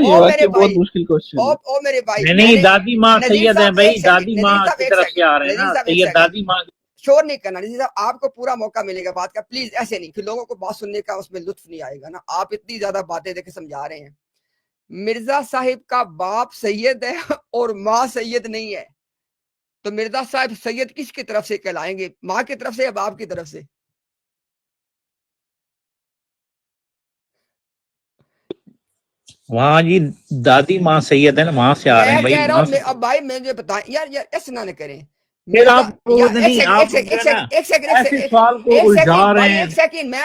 بہت مشکل کوشچن ہے. او میرے بھائی. نہیں دادی ماں سید ہیں بھائی, دادی ماں کی طرف سے آ رہے ہیں نا سید. دادی ماں شور نہیں کرنا نذیر صاحب, آپ کو پورا موقع ملے گا بات کا, پلیز ایسے نہیں, پھر لوگوں کو بات سننے کا اس میں لطف نہیں آئے گا نا. آپ اتنی زیادہ باتیں دیکھ کے سمجھا رہے ہیں. مرزا صاحب کا باپ سید ہے اور ماں سید نہیں ہے, تو مرزا صاحب سید کس کی طرف سے کہلائیں گے, ماں کی طرف سے یا باپ کی طرف سے؟ وہاں جی دادی ماں سید ہے نا, وہاں سے آ رہے ہیں میں کہہ رہا ہوں, بھائی. اب بھائی مجھے بتائیں یار ایسے نہ کریں. پھر آپ ایسے سوال کو الجھا رہے ہیں,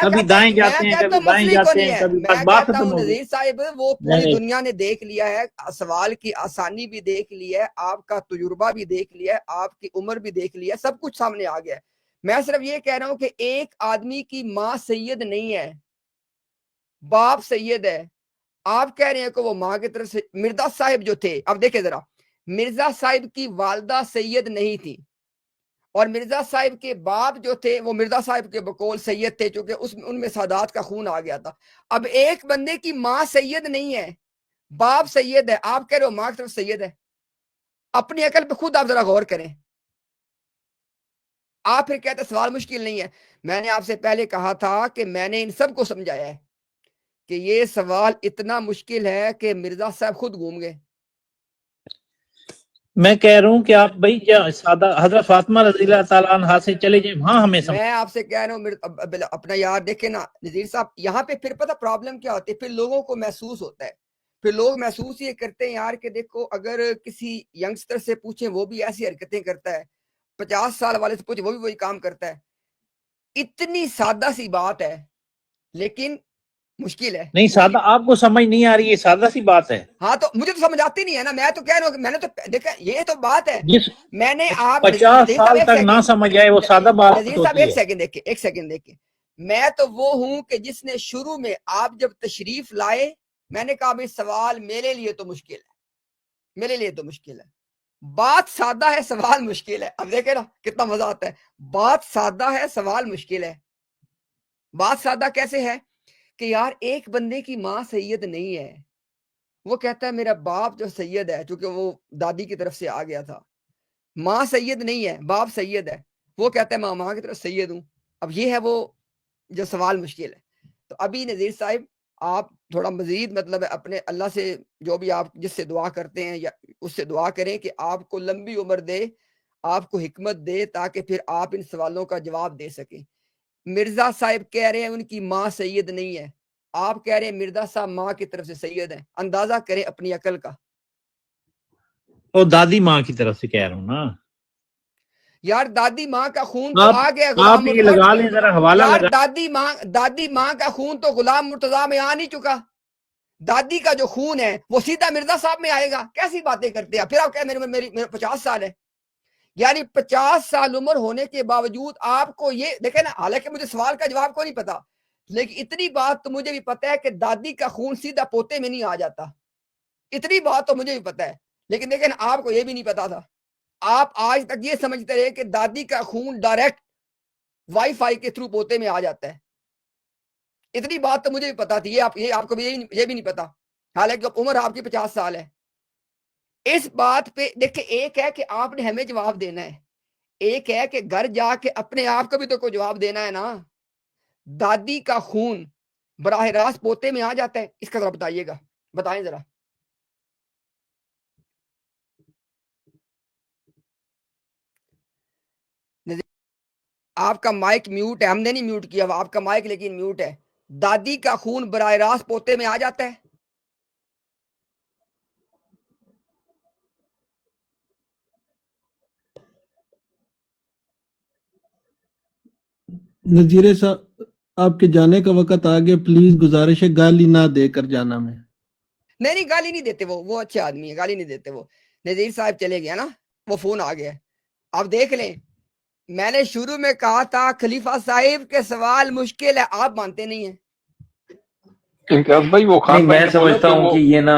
کبھی دائیں جاتے ہیں کبھی بائیں جاتے ہیں, کبھی بس بات ختم ہو گئی. نذیر صاحب وہ پوری دنیا نے دیکھ لیا ہے, سوال کی آسانی بھی دیکھ لی ہے, آپ کا تجربہ بھی دیکھ لیا ہے, آپ کی عمر بھی دیکھ لی ہے, سب کچھ سامنے آ گیا ہے. میں صرف یہ کہہ رہا ہوں کہ ایک آدمی کی ماں سید نہیں ہے, باپ سید ہے. آپ کہہ رہے ہیں کہ وہ ماں کی طرف سے. مرزا صاحب جو تھے, اب دیکھیں ذرا, مرزا صاحب کی والدہ سید نہیں تھی, اور مرزا صاحب کے باپ جو تھے وہ مرزا صاحب کے بقول سید تھے, چونکہ ان میں سادات کا خون آ گیا تھا. اب ایک بندے کی ماں سید نہیں ہے, باپ سید ہے, آپ کہہ رہے ہو ماں کی طرف سید ہے. اپنی عقل پہ خود آپ ذرا غور کریں. آپ پھر کہتے سوال مشکل نہیں ہے. میں نے آپ سے پہلے کہا تھا کہ میں نے ان سب کو سمجھایا ہے کہ یہ سوال اتنا مشکل ہے کہ مرزا صاحب خود گھوم گئے. میں کہہ رہا ہوں کہ آپ بھائی سادہ حضرت فاطمہ رضی اللہ تعالیٰ عنہا سے چلے جائیں, وہاں ہمیں میں آپ سے کہہ رہا ہوں اپنا یار دیکھیں نا نذیر صاحب, یہاں پہ پھر پتہ پرابلم کیا ہوتی ہے, پھر لوگوں کو محسوس ہوتا ہے, پھر لوگ محسوس یہ کرتے ہیں یار کہ دیکھو اگر کسی ینگسٹر سے پوچھیں وہ بھی ایسی حرکتیں کرتا ہے, 50 سال والے سے پوچھیں وہ بھی وہی کام کرتا ہے. اتنی سادہ سی بات ہے, لیکن مشکل ہے. نہیں سادہ آپ کو سمجھ نہیں آ رہی ہے, سادہ سی بات ہے. ہاں تو مجھے تو سمجھ آتی نہیں ہے نا, میں تو کہہ رہا ہوں کہ میں نے تو دیکھا, یہ تو بات ہے. جس میں نے آپ 50 نذیر صاحب سال ایک تک نہ سیکنڈ, سمجھ آئے وہ سادہ بات نذیر صاحب ہوتی ایک ہے. سیکنڈ دیکھیں, میں تو وہ ہوں کہ جس نے شروع میں آپ جب تشریف لائے میں نے کہا بھائی سوال میرے لیے تو مشکل ہے, میرے لیے تو مشکل ہے. بات سادہ ہے, سوال مشکل ہے. اب دیکھیں نا کتنا مزہ آتا ہے. بات سادہ ہے, سوال مشکل ہے. بات سادہ کیسے ہے کہ یار ایک بندے کی ماں سید نہیں ہے, وہ کہتا ہے میرا باپ جو سید ہے, چونکہ وہ دادی کی طرف سے آ گیا تھا. ماں سید نہیں ہے, باپ سید ہے, وہ کہتا ہے میں ماں کی طرف سید ہوں. اب یہ ہے وہ جو سوال مشکل ہے. تو ابھی نذیر صاحب آپ تھوڑا مزید مطلب اپنے اللہ سے جو بھی آپ جس سے دعا کرتے ہیں یا اس سے دعا کریں کہ آپ کو لمبی عمر دے, آپ کو حکمت دے, تاکہ پھر آپ ان سوالوں کا جواب دے سکیں. مرزا صاحب کہہ رہے ہیں ان کی ماں سید نہیں ہے, آپ کہہ رہے ہیں مرزا صاحب ماں کی طرف سے سید ہیں. اندازہ کریں اپنی عقل کا. اور دادی ماں کی طرف سے کہہ رہا ہوں نا یار دادی ماں کا خون تو آ گیا آپ غلام یہ لگا لیں ذرا حوالہ یار لگا. دادی ماں کا خون تو غلام مرتضیٰ میں آ نہیں چکا. دادی کا جو خون ہے وہ سیدھا مرزا صاحب میں آئے گا. کیسی باتیں کرتے ہیں پھر آپ کہہ میرے 50 سال ہے, یعنی 50 سال عمر ہونے کے باوجود آپ کو یہ دیکھیں نا. حالانکہ مجھے سوال کا جواب کو نہیں پتا, لیکن اتنی بات تو مجھے بھی پتا ہے کہ دادی کا خون سیدھا پوتے میں نہیں آ جاتا. اتنی بات تو مجھے بھی پتا ہے, لیکن دیکھیں نا آپ کو یہ بھی نہیں پتا تھا. آپ آج تک یہ سمجھتے رہے کہ دادی کا خون ڈائریکٹ وائی فائی کے تھرو پوتے میں آ جاتا ہے. اتنی بات تو مجھے بھی پتا تھی, یہ آپ کو بھی یہ بھی نہیں پتا, حالانکہ عمر آپ کی 50 سال ہے. اس بات پہ دیکھیں, ایک ہے کہ آپ نے ہمیں جواب دینا ہے, ایک ہے کہ گھر جا کے اپنے آپ کو بھی تو کوئی جواب دینا ہے نا. دادی کا خون براہ راست پوتے میں آ جاتا ہے, اس کا ذرا بتائیے گا, بتائیں ذرا. آپ کا مائک میوٹ ہے, ہم نے نہیں میوٹ کیا, آپ کا مائک لیکن میوٹ ہے. دادی کا خون براہ راست پوتے میں آ جاتا ہے. نذیر صاحب آپ کے جانے کا وقت آ گیا, پلیز گزارش ہے گالی نہ دے کر جانا. میں نہیں گالی نہیں دیتے, وہ اچھے آدمی ہے, گالی نہیں دیتے. وہ نذیر صاحب چلے گیا نا, وہ فون آ گیا. آپ دیکھ لیں, میں نے شروع میں کہا تھا خلیفہ صاحب کے سوال مشکل ہے, آپ مانتے نہیں ہیں. امتیاز بھائی وہ خان نہیں بھائی میں نے بولا سمجھتا کہ ہوں وہ کہ یہ نا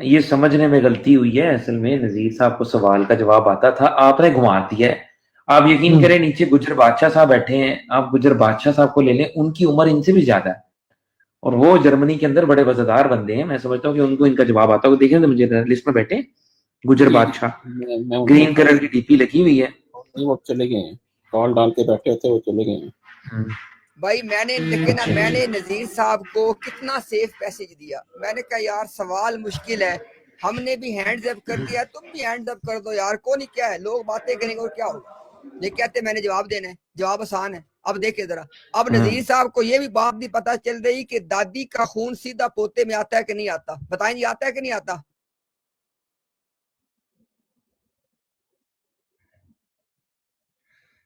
یہ سمجھنے میں غلطی ہوئی ہے. اصل میں نذیر صاحب کو سوال کا جواب آتا تھا, آپ نے گھما دیا ہے. آپ یقین کریں نیچے گجر بادشاہ صاحب بیٹھے ہیں, آپ گجر بادشاہ صاحب کو لے لیں, ان کی عمر ان سے بھی زیادہ ہے اور وہ جرمنی کے اندر بڑے وزادار بندے ہیں. میں سمجھتا ہوں کہ ان کو ان کا جواب آتا ہوگا. دیکھیں مجھے لسٹ میں بیٹھے گجر بادشاہ, گرین کلر کی ڈی پی لگی ہوئی ہے. وہ چلے گئے ہیں, کال ڈال کے بیٹھے تھے, وہ چلے گئے ہیں. بھائی میں نے دیکھنا, میں نے نذیر صاحب کو کتنا سیف میسج دیا. میں نے کہا یار سوال مشکل ہے, ہم نے بھی ہینڈز اپ کر دیا, تم بھی ہینڈز اپ کر دو یار, کو نہیں کیا ہے, لوگ باتیں کریں گے اور کیا ہوگا. یہ کہتے میں نے جواب دینا ہے, جواب آسان ہے. اب دیکھیں ذرا, اب نذیر صاحب کو یہ بھی بات نہیں پتا چل رہی کہ دادی کا خون سیدھا پوتے میں آتا ہے کہ نہیں آتا. بتائیں جی, آتا ہے کہ نہیں آتا.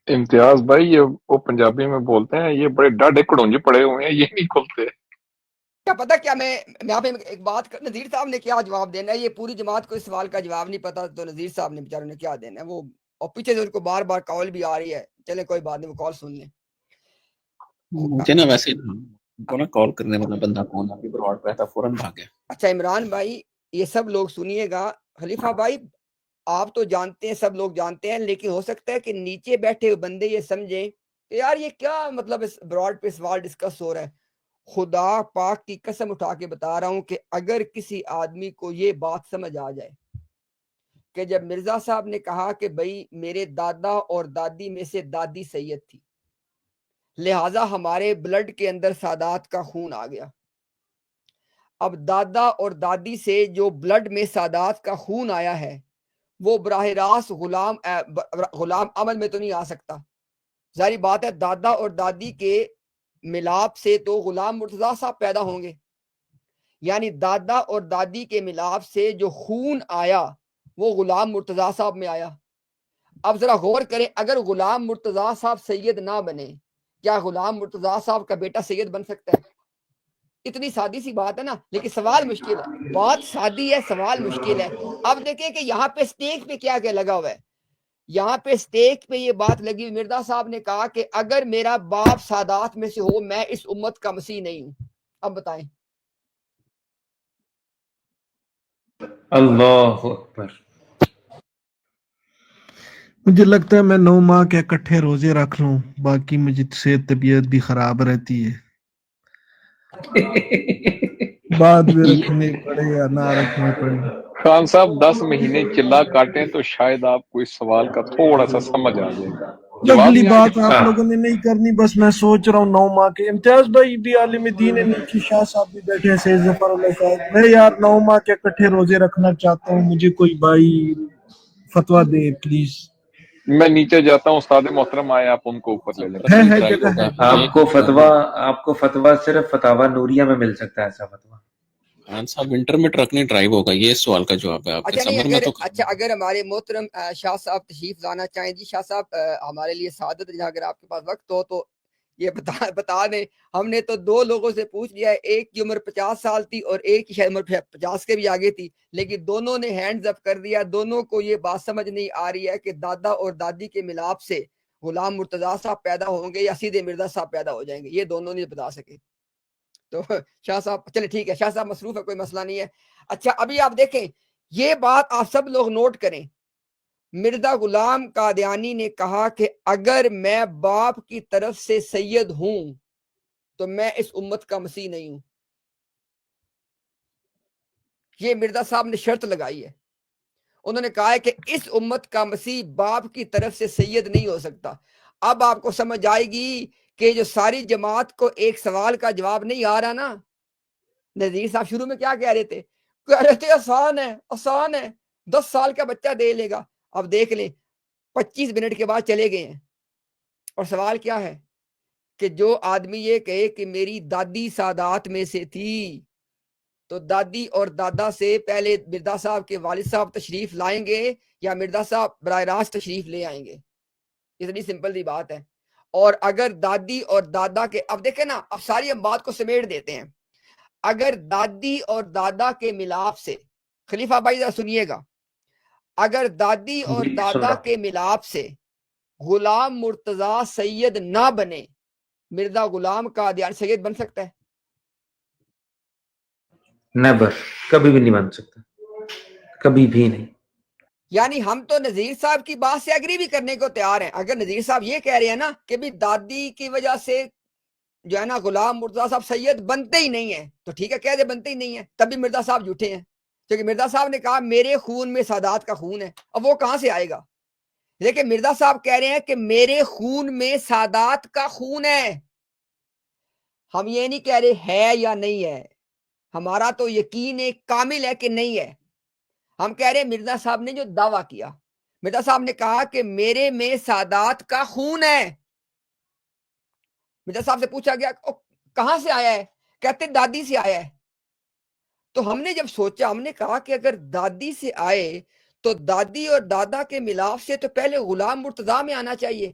امتیاز بھائی یہ وہ پنجابی میں بولتے ہیں یہ بڑے ڈاڈے کڑونجے پڑے ہوئے ہیں, یہ نہیں کھلتے. کیا پتا کیا, میں یہاں پہ ایک بات نذیر صاحب نے کیا جواب دینا ہے. یہ پوری جماعت کو اس سوال کا جواب نہیں پتا, تو نذیر صاحب نے بیچاروں نے کیا دینا ہے. وہ اور پیچھے سے ان کو بار بار کال بھی آ رہی ہے. چلے کوئی بات نہیں, وہ کال سن لیں. مجھے نا ویسے کال کرنے والا بندہ کون ابھی براڈ پہ تھا, فوراً بھاگ گیا. اچھا عمران بھائی, یہ سب لوگ سنیے گا. خلیفہ بھائی آپ تو جانتے ہیں, سب لوگ جانتے ہیں, لیکن ہو سکتا ہے کہ نیچے بیٹھے ہوئے بندے یہ سمجھیں کہ یار یہ کیا مطلب اس براڈ پہ سوال ڈسکس ہو رہا ہے. خدا پاک کی قسم اٹھا کے بتا رہا ہوں کہ اگر کسی آدمی کو یہ بات سمجھ آ جائے کہ جب مرزا صاحب نے کہا کہ بھئی میرے دادا اور دادی میں سے دادی سید تھی, لہٰذا ہمارے بلڈ کے اندر سادات کا خون آ گیا. اب دادا اور دادی سے جو بلڈ میں سادات کا خون آیا ہے وہ براہ راست غلام عمل میں تو نہیں آ سکتا. ظاہری بات ہے دادا اور دادی کے ملاپ سے تو غلام مرتضیٰ صاحب پیدا ہوں گے, یعنی دادا اور دادی کے ملاپ سے جو خون آیا وہ غلام مرتضیٰ صاحب میں آیا. اب ذرا غور کریں, اگر غلام مرتضیٰ صاحب سید نہ بنے, کیا غلام مرتضیٰ صاحب کا بیٹا سید بن سکتا ہے؟ اتنی سادی سی بات ہے نا، لیکن سوال مشکل ہے، بات سادی ہے، سوال مشکل ہے۔ اب دیکھیں کہ یہاں پہ سٹیک پہ کیا کیا لگا ہوا ہے، یہاں پہ سٹیک پہ یہ بات لگی ہوئی، مرزا صاحب نے کہا کہ اگر میرا باپ سادات میں سے ہو میں اس امت کا مسیح نہیں ہوں۔ اب بتائیں، اللہ اکبر۔ مجھے لگتا ہے میں 9 ماہ کے اکٹھے روزے رکھ لوں، باقی مجھے سے طبیعت بھی خراب رہتی ہے، بعد میں رکھنے پڑے یا نہ رکھنے پڑے۔ خان صاحب 10 مہینے چلا کاٹیں تو شاید آپ کو اس سوال کا تھوڑا سا سمجھ آ جائے گا۔ جواب اگلی نہیں بات آپ آیا؟ لوگوں نے نہیں کرنی، بس میں سوچ رہا ہوں 9 ماہ کے۔ امتیاز بھائی بھی عالم دین ہے، نیچے شاہ صاحب بھی بیٹھے ہیں، سید ظفر اللہ صاحب۔ میں یار 9 ماہ کے اکٹھے روزے رکھنا چاہتا ہوں، مجھے کوئی بھائی فتویٰ دے پلیز۔ میں نیچے جاتا ہوں، استاد محترم آئے، آپ ان کو اوپر لے لیں۔ ہے جگہ ہے۔ آپ کو فتویٰ صرف فتاوی نوریہ میں مل سکتا ہے، ایسا فتویٰ۔ خان صاحب ونٹر میں ٹرک نہیں ڈرائیو ہوگا، یہ اس سوال کا جواب ہے آپ کے۔ اچھا نہیں، سمر میں تو اچھا اگر ہمارے محترم شاہ صاحب تشریف لانا چاہیں، جی شاہ صاحب ہمارے لیے سعادت ہے، اگر آپ کے پاس وقت ہو تو یہ بتا دیں۔ ہم نے تو 2 لوگوں سے پوچھ لیا ہے، ایک کی عمر 50 سال تھی اور ایک کی شاید عمر 50 کے بھی آگے تھی، لیکن دونوں نے ہینڈز اپ کر دیا۔ دونوں کو یہ بات سمجھ نہیں آ رہی ہے کہ دادا اور دادی کے ملاپ سے غلام مرتضیٰ صاحب پیدا ہوں گے یا سیدھے مرزا صاحب پیدا ہو جائیں گے، یہ دونوں نہیں بتا سکے۔ تو شاہ صاحب چلے ٹھیک ہے، شاہ صاحب مصروف ہے، کوئی مسئلہ نہیں ہے۔ اچھا ابھی آپ دیکھیں، یہ بات آپ سب لوگ نوٹ کریں، مرزا غلام قادیانی نے کہا کہ اگر میں باپ کی طرف سے سید ہوں تو میں اس امت کا مسیح نہیں ہوں۔ یہ مرزا صاحب نے شرط لگائی ہے، انہوں نے کہا ہے کہ اس امت کا مسیح باپ کی طرف سے سید نہیں ہو سکتا۔ اب آپ کو سمجھ آئے گی کہ جو ساری جماعت کو ایک سوال کا جواب نہیں آ رہا نا، نذیر صاحب شروع میں کیا کہہ رہے تھے آسان ہے، آسان ہے، 10 سال کا بچہ دے لے گا۔ اب دیکھ لیں 25 منٹ کے بعد چلے گئے ہیں، اور سوال کیا ہے کہ جو آدمی یہ کہے کہ میری دادی سادات میں سے تھی، تو دادی اور دادا سے پہلے مرزا صاحب کے والد صاحب تشریف لائیں گے یا مرزا صاحب براہ راست تشریف لے آئیں گے؟ اتنی سمپل سی بات ہے۔ اور اگر دادی اور دادا کے، اب دیکھیں نا، اب ساری ہم بات کو سمیٹ دیتے ہیں۔ اگر دادی اور دادا کے ملاپ سے، خلیفہ بھائی ذرا سنیے گا، اگر دادی اور جی، سن دادا رہا کے ملاپ سے غلام مرتضیٰ سید نہ بنے، مرزا غلام قادیانی سید بن سکتا ہے؟ نیور، کبھی بھی نہیں بن سکتا، کبھی بھی نہیں۔ یعنی ہم تو نذیر صاحب کی بات سے اگری بھی کرنے کو تیار ہیں۔ اگر نذیر صاحب یہ کہہ رہے ہیں نا کہ بھی دادی کی وجہ سے جو ہے نا غلام مرتضیٰ صاحب سید بنتے ہی نہیں ہیں، تو ٹھیک ہے، کہہ دے بنتے ہی نہیں ہیں، تبھی مرزا صاحب جھوٹے ہیں، کیونکہ مرزا صاحب نے کہا میرے خون میں سادات کا خون ہے۔ اب وہ کہاں سے آئے گا؟ لیکن مرزا صاحب کہہ رہے ہیں کہ میرے خون میں سادات کا خون ہے۔ ہم یہ نہیں کہہ رہے ہے یا نہیں ہے، ہمارا تو یقین کامل ہے کہ نہیں ہے۔ ہم کہہ رہے ہیں مرزا صاحب نے جو دعویٰ کیا، مرزا صاحب نے کہا کہ میرے میں سادات کا خون ہے۔ مرزا صاحب سے پوچھا گیا کہاں سے آیا ہے، کہتے دادی سے آیا ہے۔ تو ہم نے جب سوچا، ہم نے کہا کہ اگر دادی سے آئے تو دادی اور دادا کے ملاپ سے تو پہلے غلام مرتضیٰ میں آنا چاہیے۔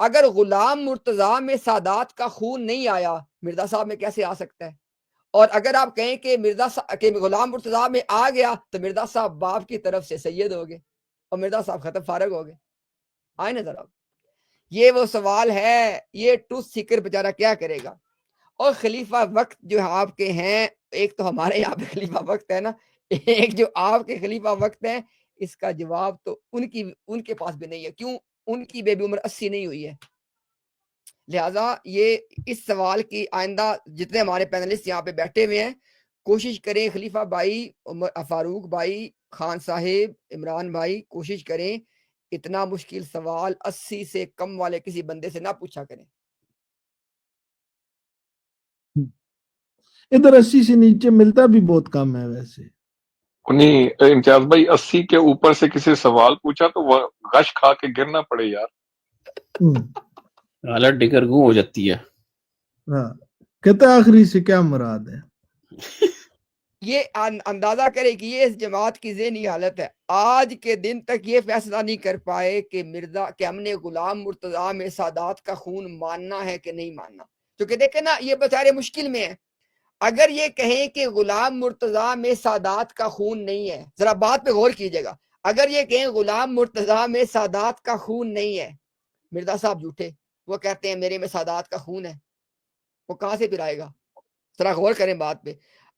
اگر غلام مرتضیٰ میں سادات کا خون نہیں آیا، مرزا صاحب میں کیسے آ سکتا ہے؟ اور اگر آپ کہیں کہ کہ غلام مرتضیٰ میں آ گیا تو مرزا صاحب باپ کی طرف سے سید ہو گئے اور مرزا صاحب ختم فارغ ہو گئے۔ آئے نظر آپ، یہ وہ سوال ہے، یہ ٹروتھ سیکر بیچارہ کیا کرے گا؟ اور خلیفہ وقت جو آپ کے ہیں، ایک تو ہمارے یہاں پہ خلیفہ وقت ہے نا، ایک جو آپ کے خلیفہ وقت ہے، اس کا جواب تو ان کے پاس بھی نہیں ہے۔ کیوں؟ ان کی بیبی عمر 80 نہیں ہوئی ہے۔ لہٰذا یہ اس سوال کی آئندہ جتنے ہمارے پینلسٹ یہاں پہ بیٹھے ہوئے ہیں، کوشش کریں، خلیفہ بھائی، فاروق بھائی، خان صاحب، عمران بھائی، کوشش کریں اتنا مشکل سوال 80 سے کم والے کسی بندے سے نہ پوچھا کریں۔ ادھر 80 سے نیچے ملتا بھی بہت کم ہے ویسے۔ نہیں امتیاز بھائی، 80 کے اوپر سے کسی سوال پوچھا تو وہ غش کھا کے گرنا پڑے یار۔ حالت ڈگرگوں ہو جاتی ہے۔ ہاں، کہتا آخری سے کیا مراد ہے؟ یہ اندازہ کرے کہ یہ اس جماعت کی ذہنی حالت ہے، آج کے دن تک یہ فیصلہ نہیں کر پائے کہ ہم نے غلام مرتضیٰ میں سادات کا خون ماننا ہے کہ نہیں ماننا۔ کیونکہ دیکھیں نا، یہ بیچارے مشکل میں ہیں۔ اگر یہ کہیں کہ غلام مرتضیٰ میں سادات کا خون نہیں ہے، ذرا بات پہ غور کیجئے گا، اگر یہ کہیں غلام مرتضیٰ میں سادات کا خون نہیں ہے، مرزا صاحب جھوٹے، وہ کہتے ہیں میرے میں سادات کا خون ہے، وہ کہاں سے پھر آئے گا؟ ذرا غور کریں بات پہ.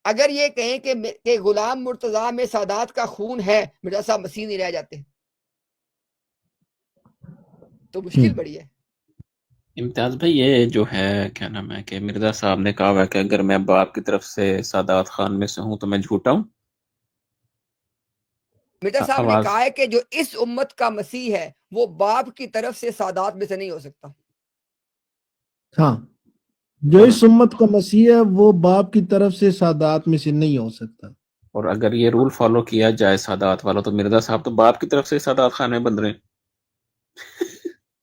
اگر یہ کہیں کہ غلام مرتضیٰ میں سادات کا خون ہے، مرزا صاحب مسیح نہیں رہ جاتے، تو مشکل بڑی ہے. امتیاز بھائی یہ جو ہے کیا نام ہے کہ مرزا صاحب نے کہا ہوا ہے کہ اگر میں باپ کی طرف سے سادات خان میں سے ہوں تو میں جھوٹا ہوں. مرزا صاحب نے آواز کہا ہے کہ جو اس امت کا مسیح ہے وہ باپ کی طرف سے سادات میں سے نہیں ہو سکتا. ہاں، جو اس امت کا مسیح ہے وہ باپ کی طرف سے سادات میں سے نہیں ہو سکتا. اور اگر یہ رول فالو کیا جائے سادات والا تو مرزا صاحب تو باپ کی طرف سے سادات خان میں بن رہے ہیں.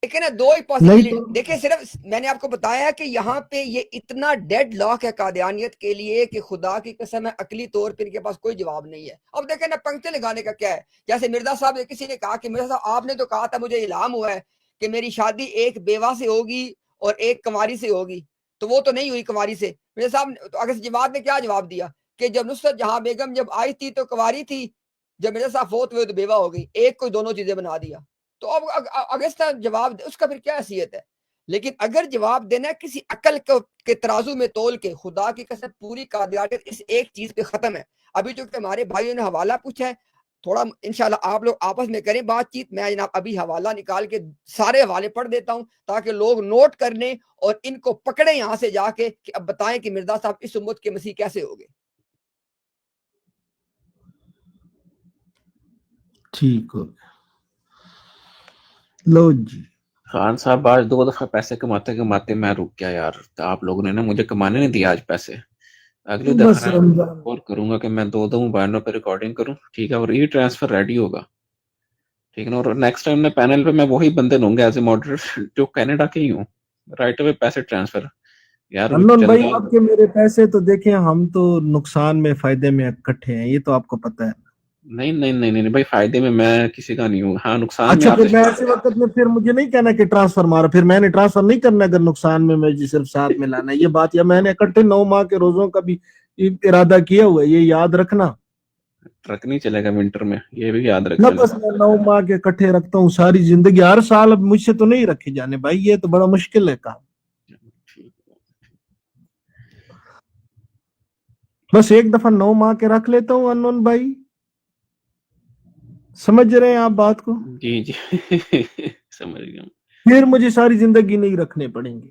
لیکن دو ہی پاسبلٹی دیکھیں، صرف میں نے آپ کو بتایا کہ یہاں پہ یہ اتنا ڈیڈ لاک ہے قادیانیت کے لیے کہ خدا کی قسم ہے عقلی طور پر ان کے پاس کوئی جواب نہیں ہے. اب دیکھیں نا پنکھتے لگانے کا کیا ہے. جیسے مرزا صاحب کسی نے کہا کہ مرزا صاحب آپ نے تو کہا تھا مجھے الہام ہوا ہے کہ میری شادی ایک بیوہ سے ہوگی اور ایک کنواری سے ہوگی، تو وہ تو نہیں ہوئی کنواری سے. مرزا صاحب تو اگر جواب نے کیا جواب دیا کہ جب نصرت جہاں بیگم جب آئی تھی تو کنواری تھی، جب مرزا صاحب فوت ہوئے تو بیوہ ہو گئی، ایک کوئی دونوں چیزیں بنا دیا. تو اب اگر اس طرح جواب اس کا پھر کیا حیثیت ہے؟ لیکن اگر جواب دینا ہے کسی عقل کے ترازو میں تول کے، خدا کی قسم پوری قادیانیت اس ایک چیز پہ ختم ہے. ابھی جو کہ ہمارے بھائیوں نے حوالہ پوچھا ہے، تھوڑا انشاءاللہ آپ لوگ آپس میں کریں بات چیت. میں جناب ابھی حوالہ نکال کے سارے حوالے پڑھ دیتا ہوں تاکہ لوگ نوٹ کر لیں اور ان کو پکڑیں یہاں سے جا کے کہ اب بتائیں کہ مرزا صاحب اس امت کے مسیح کیسے ہو گئے. ٹھیک ہو لو جی. خان صاحب آج 2 دفعہ پیسے کماتے کماتے میں رک گیا یار. آپ لوگوں نے نا مجھے کمانے نہیں دیا آج پیسے. اگلی بس دفعہ رمضان اور کروں گا کہ میں 2 موبائلوں پہ ریکارڈنگ کروں، ٹھیک ہے، اور ای ٹرانسفر ریڈی ہوگا، ٹھیک ہے نا. اور نیکسٹ ٹائم میں پینل پہ میں وہی بندے لوں گا ایز اے ماڈریٹر جو کینیڈا کے ہی ہوں. رائٹ اوے پیسے ٹرانسفر. یار انون چل بھائی، رہا آپ کے میرے پیسے تو دیکھیں ہم تو نقصان میں فائدے میں اکٹھے ہیں، یہ تو آپ کو پتہ ہے. نہیں نہیں نہیں نہیں بھائی، فائدے میں میں کسی کا نہیں ہوں. ہاں نقصان میں اچھا آپ پھر سے میں ایسے وقت میں پھر مجھے نہیں کہنا کہ ٹرانسفر مارا، پھر میں نے ٹرانسفر نہیں کرنا اگر نقصان میں مجھے صرف ساتھ میں لانا ہے یہ بات. یا میں نے اکٹھے 9 ماہ کے روزوں کا بھی ارادہ کیا ہوا ہے، یہ یاد رکھنا. ٹرک نہیں چلے گا ونٹر میں، یہ بھی یاد رکھ نہ لینا. بس میں 9 ماہ کے اکٹھے رکھتا ہوں ساری زندگی، ہر سال. اب مجھ سے تو نہیں رکھے جانے بھائی، یہ تو بڑا مشکل ہے کام. بس ایک دفعہ 9 ماہ کے رکھ لیتا ہوں انون بھائی، سمجھ رہے ہیں آپ بات کو؟ جی جی سمجھ گیا. پھر مجھے ساری زندگی نہیں رکھنے پڑیں گے.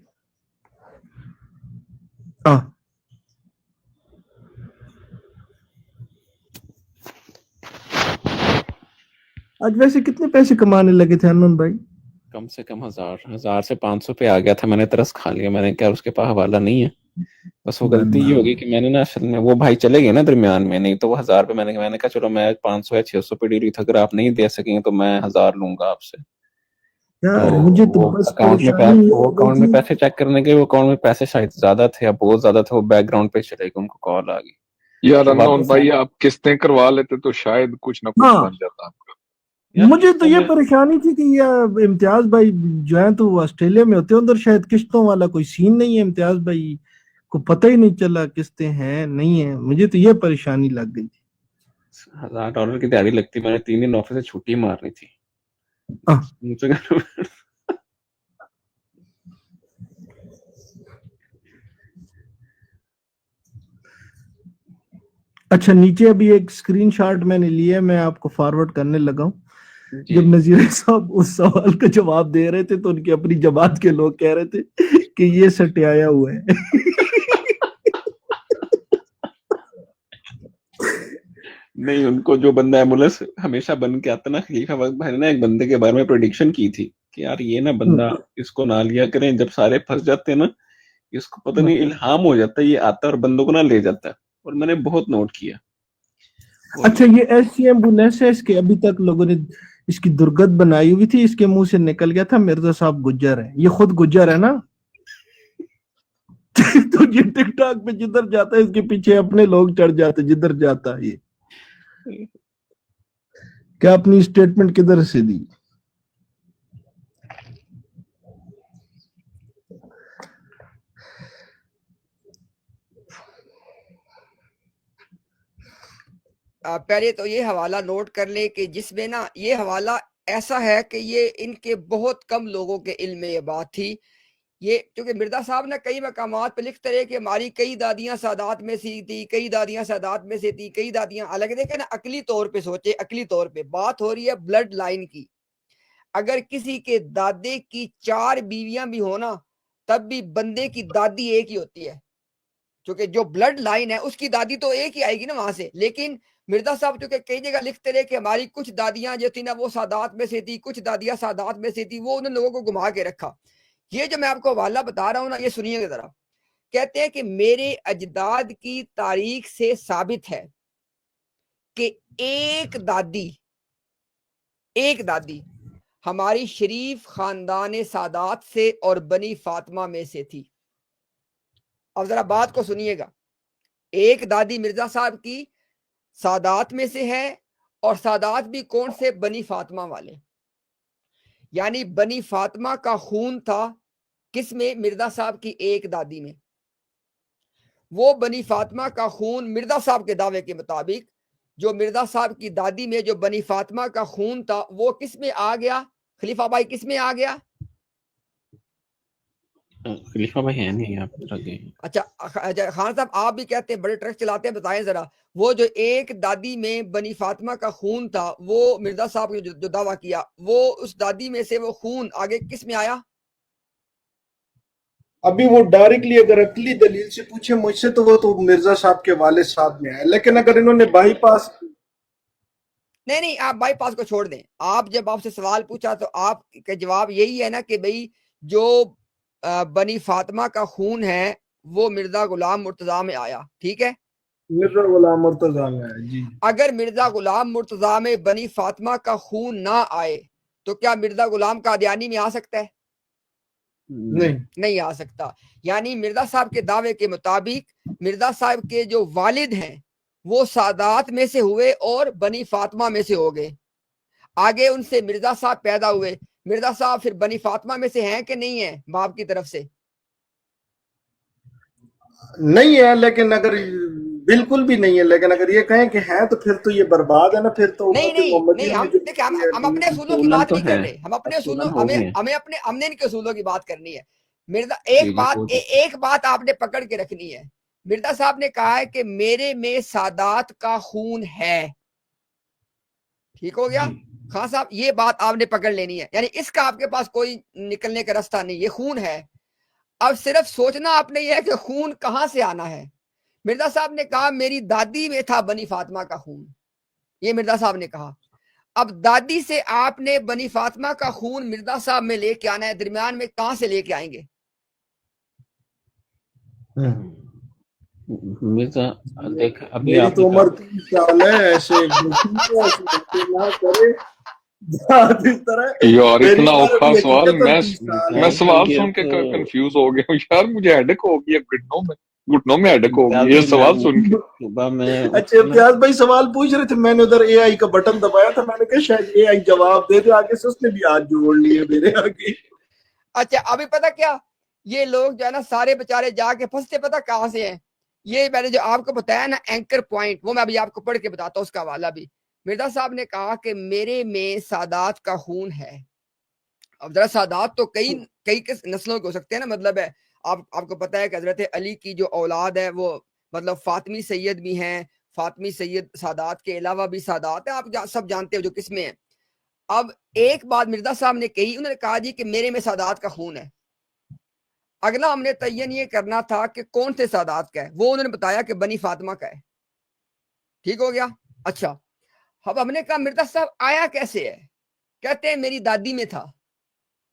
آج ویسے کتنے پیسے کمانے لگے تھے انون بھائی؟ کم سے کم 1000 سے 500 پہ آ گیا تھا. میں نے ترس کھا لیا. میں نے کیا اس کے پاس حوالہ نہیں ہے. بس وہ غلطی یہ ہوگی کہ میں نے نا اصل میں وہ بھائی چلے گئے نا درمیان میں، نہیں تو وہ 1000 پہ میں نے کہا چلو میں 500 یا 600 پہ ڈیل تھا، اگر آپ نہیں دے سکیں تو میں 1000 لوں گا آپ سے. یار تو مجھے تو وہ بس اکاؤنٹ میں پریشانی وہ اکاؤنٹ میں پیسے چیک کرنے کے، وہ اکاؤنٹ میں پیسے شاید زیادہ تھے یا بہت زیادہ تھے، وہ بیک گراؤنڈ پہ چلے گئے، ان کو کال آ گئی. یار تو انون واپس بھائی آپ قسطیں کروا لیتے تو شاید کچھ نہ کچھ ہاں بن جاتا آپ کا. مجھے تو یہ پریشانی تھی کہ یہ امتیاز بھائی جو ہیں تو وہ آسٹریلیا میں ہوتے ہیں، ادھر شاید قسطوں والا کوئی سین نہیں ہے. امتیاز بھائی کو پتہ ہی نہیں چلا قسطیں ہیں نہیں ہیں. مجھے تو یہ پریشانی لگ گئی تھی. $1000 کی دیہڑی لگتی. میں نے 3 دن آفس سے چھٹی مارنی تھی. اچھا نیچے ابھی ایک اسکرین شاٹ میں نے لیا ہے، میں آپ کو فارورڈ کرنے لگا ہوں. جی جب نذیر صاحب اس سوال کا جواب دے رہے تھے تو ان کی اپنی جماعت کے لوگ کہہ رہے تھے کہ یہ سٹیایا ہوا ہے. نہیں، ان کو جو بندہ ایمبولینس ہمیشہ بن کے آتا نا، خلیفہ وقت بھائی نے ایک بندے کے بارے میں پریڈکشن کی تھی کہ یار یہ نا بندہ اس کو نہ لیا کریں، جب سارے پھنس جاتے ہیں نا اس کو پتہ نہیں الہام ہو جاتا ہے، یہ آتا ہے اور بندوں کو نہ لے جاتا ہے. اور میں نے بہت نوٹ کیا. اچھا یہ ایسی ایمبولینس ہے، اس کے ابھی تک لوگوں نے اس کی درگت بنائی ہوئی تھی، اس کے منہ سے نکل گیا تھا مرزا صاحب گجر ہے. یہ خود گجر ہے نا تو یہ ٹک ٹاک پہ جدھر جاتا ہے اس کے پیچھے اپنے لوگ چڑھ جاتے جدھر جاتا ہے. یہ کیا اپنی اسٹیٹمنٹ کدھر سے دی؟ پہلے تو یہ حوالہ نوٹ کر لیں کہ جس میں نا یہ حوالہ ایسا ہے کہ یہ ان کے بہت کم لوگوں کے علم میں یہ بات تھی. یہ کیونکہ مرزا صاحب نے کئی مقامات پہ لکھتے رہے کہ ہماری کئی دادیاں سادات میں سے تھی، کئی دادیاں سادات میں سے تھی، کئی دادیاں الگ. دیکھیں نا عقلی طور پہ سوچے، عقلی طور پہ بات ہو رہی ہے بلڈ لائن کی. اگر کسی کے دادے کی 4 بیویاں بھی ہونا تب بھی بندے کی دادی ایک ہی ہوتی ہے، کیونکہ جو بلڈ لائن ہے اس کی دادی تو ایک ہی آئے گی نا وہاں سے. لیکن مرزا صاحب چونکہ کئی جگہ لکھتے رہے کہ ہماری کچھ دادیاں جو تھی نا وہ سادات میں سے تھی، کچھ دادیاں سادات میں سے تھی، وہ انہوں نے لوگوں کو گھما کے رکھا. یہ جو میں آپ کو حوالہ بتا رہا ہوں نا، یہ سنیے گا ذرا. کہتے ہیں کہ میرے اجداد کی تاریخ سے ثابت ہے کہ ایک دادی ہماری شریف خاندان سادات سے اور بنی فاطمہ میں سے تھی. اب ذرا بات کو سنیے گا. ایک دادی مرزا صاحب کی سادات میں سے ہے، اور سادات بھی کون سے؟ بنی فاطمہ والے. یعنی بنی فاطمہ کا خون تھا کس میں؟ مرزا صاحب کی ایک دادی میں. وہ بنی فاطمہ کا خون مرزا صاحب کے دعوے کے مطابق جو مرزا صاحب کی دادی میں جو بنی فاطمہ کا خون تھا وہ کس میں آ گیا خلیفہ بھائی؟ کس میں آ گیا؟ خلیفہ بھائی ہے نہیں آپ آگے. اچھا خان صاحب آپ بھی کہتے ہیں بڑے ٹرک چلاتے ہیں، بتائیں ذرا وہ جو ایک دادی میں بنی فاطمہ کا خون تھا وہ مرزا صاحب نے جو دعویٰ کیا وہ اس دادی میں سے وہ خون آگے کس میں آیا؟ ابھی وہ ڈائریکٹلی اگر عقلی دلیل سے پوچھے مجھ سے تو وہ تو مرزا صاحب کے والد صاحب میں آیا، لیکن اگر انہوں نے بائی پاس نہیں آپ بائی پاس کو چھوڑ دیں. آپ جب آپ سے سوال پوچھا تو آپ کا جواب یہی ہے نا کہ بھئی جو بنی فاطمہ کا خون ہے وہ مرزا غلام مرتضیٰ میں آیا. ٹھیک ہے، مرزا غلام مرتضیٰ میں آیا. جی اگر مرزا غلام مرتضیٰ میں بنی فاطمہ کا خون نہ آئے تو کیا مرزا غلام قادیانی میں آ سکتا ہے؟ نہیں آ سکتا. یعنی مرزا صاحب کے دعوے کے مطابق مرزا صاحب کے جو والد ہیں وہ سادات میں سے ہوئے اور بنی فاطمہ میں سے ہو گئے. آگے ان سے مرزا صاحب پیدا ہوئے. مرزا صاحب پھر بنی فاطمہ میں سے ہیں کہ نہیں ہیں باپ کی طرف سے؟ نہیں ہے، لیکن اگر بالکل بھی نہیں ہے، لیکن اگر یہ کہیں کہ ہیں تو پھر تو یہ برباد ہے نا. پھر تو نہیں ہم اپنے اصولوں کی بات نہیں کر رہے. ہم اپنے اصولوں ہم نے ان کے اصولوں کی بات کرنی ہے. مرزا ایک بات آپ نے پکڑ کے رکھنی ہے. مرزا صاحب نے کہا ہے کہ میرے میں سادات کا خون ہے. ٹھیک ہو گیا خان صاحب، یہ بات آپ نے پکڑ لینی ہے. یعنی اس کا آپ کے پاس کوئی نکلنے کا راستہ نہیں، یہ خون ہے. اب صرف سوچنا آپ نے یہ ہے کہ خون کہاں سے آنا ہے. مرزا صاحب نے کہا میری دادی میں تھا بنی فاطمہ کا خون، یہ مرزا صاحب نے کہا. اب دادی سے آپ نے بنی فاطمہ کا خون مرزا صاحب میں لے کے آنا ہے، درمیان میں کہاں سے لے کے آئیں گے؟ مرزا دیکھ ابھی میری آپ تو عمر 30 سال ہے، ایسے یار اتنا اوکھا سوال. میں سوال سن کے کنفیوز ہو گیا ہوں یار. مجھے ہیڈک ہو گئی گھٹنوں میں ہیڈک ہو گئی یہ سوال سن کے. اچھا امتیاز بھائی سوال پوچھ رہے تھے، میں نے ادھر اے آئی کا بٹن دبایا تھا، میں نے کہا شاید اے آئی جواب دے دے. آگے سے اس نے بھی ہاتھ جوڑ لیے میرے آگے. اچھا ابھی پتہ کیا، یہ لوگ جو ہے نا سارے بےچارے جا کے پھنستے پتہ کہاں سے ہیں. یہ میں نے جو آپ کو بتایا نا اینکر پوائنٹ، وہ میں ابھی آپ کو پڑھ کے بتاتا ہوں اس کا حوالہ بھی. مرزا صاحب نے کہا کہ میرے میں سادات کا خون ہے. اب ذرا سادات تو کئی نسلوں کے ہو سکتے ہیں نا. مطلب ہے آپ کو پتہ ہے کہ حضرت علی کی جو اولاد ہے وہ مطلب فاطمی سید بھی ہیں. فاطمی سید سادات کے علاوہ بھی سادات ہیں، آپ سب جانتے ہو جو کس میں ہیں. اب ایک بات مرزا صاحب نے کہی، انہوں نے کہا جی کہ میرے میں سادات کا خون ہے. اگلا ہم نے تعین یہ کرنا تھا کہ کون سے سادات کا ہے، وہ انہوں نے بتایا کہ بنی فاطمہ کا ہے. ٹھیک ہو گیا. اچھا اب ہم نے کہا مرزا صاحب آیا کیسے ہے؟ کہتے ہیں میری دادی میں تھا،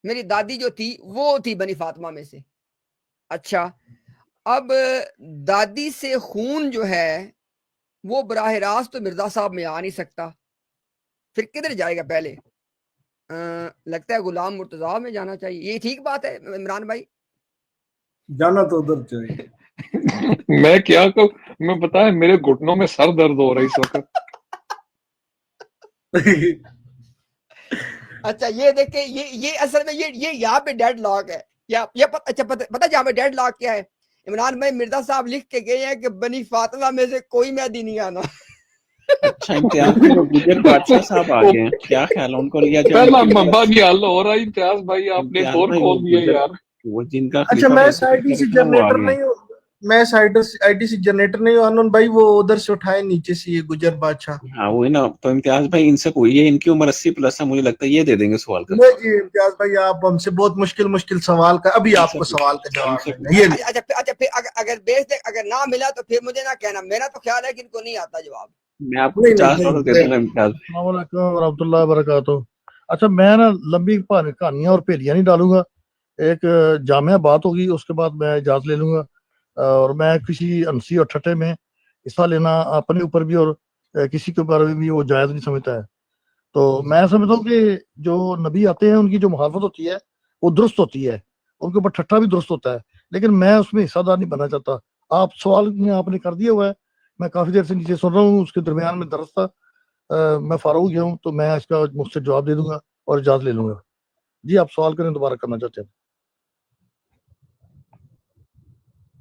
میری دادی جو تھی وہ تھی بنی فاطمہ میں سے. اچھا اب دادی سے خون جو ہے وہ براہ راست تو مرزا صاحب میں آ نہیں سکتا، پھر کدھر جائے گا؟ پہلے لگتا ہے غلام مرتضیٰ میں جانا چاہیے. یہ ٹھیک بات ہے عمران بھائی؟ جانا تو ادھر چاہیے. میں کیا کہ میں بتایا میرے گھٹنوں میں سر درد ہو رہا ہے اس وقت. اچھا یہ دیکھیں یہ اصل میں یہ یہاں پہ ڈیڈ لاک ہے. اچھا پتہ جہاں پہ ڈیڈ لاک کیا ہے عمران بھائی؟ مرزا صاحب لکھ کے گئے ہیں کہ بنی فاطمہ میں سے کوئی مہدی نہیں آنا. اچھا امتیاز بھائی وہ گجر بادشاہ صاحب آ گئے ہیں، کیا خیال ہے ان کو لیا جائے؟ پہلا ممبا نہیں حل ہو رہا امتیاز بھائی، آپ نے امتیاز اور بھائی وہ کھول دیا گجر، یار. وہ جن کا اچھا خلیفہ میں بن کے آئی ٹی سی ذکر تھا وہ آ جنریٹر گئے ہیں۔ نہیں ہوں، میں آئی ٹی سی جنریٹر نہیں ہوں انون بھائی، وہ ادھر سے اٹھائے نیچے سے یہ گجر بادشاہ. ہاں وہی نا، تو امتیاز بھائی ان سے کوئی ہے، ان کی عمر 80+ ہے، مجھے لگتا ہے یہ دے دیں گے سوال کا نہیں جی امتیاز بھئی آپ ہم سے بہت مشکل سوال کا، ابھی ان آپ سے کو سوال کا ان جواب سے دینا. یہ لیں. اچھا پھر اگر بیچ دے، اگر نہ ملا تو پھر مجھے نہ کہنا، میرا تو خیال ہے کہ ان کو نہیں آتا جواب. میں آپ کو نہیں 50 دے دوں گا امتیاز بھائی۔ السلام علیکم ورحمۃ اللہ وبرکاتہ. اچھا میں نا لمبی کہانیاں اور پھیلیاں نہیں ڈالوں گا، ایک جامعہ بات ہوگی اس کے بعد میں اجازت لے لوں گا، اور میں کسی ہنسی اور ٹھٹے میں حصہ لینا اپنے اوپر بھی اور کسی کے بارے میں بھی وہ جائز نہیں سمجھتا ہے. تو میں سمجھتا ہوں کہ جو نبی آتے ہیں ان کی جو مخالفت ہوتی ہے وہ درست ہوتی ہے، ان کے اوپر ٹھٹا بھی درست ہوتا ہے، لیکن میں اس میں حصہ دار نہیں بننا چاہتا. آپ سوال میں آپ نے کر دیا ہوا ہے، میں کافی دیر سے نیچے سن رہا ہوں، اس کے درمیان میں درس تھا، میں فارغ ہو گیا ہوں، تو میں اس کا مجھ سے جواب دے دوں گا اور اجازت لے لوں گا. جی آپ سوال کریں، دوبارہ کرنا چاہتے ہیں.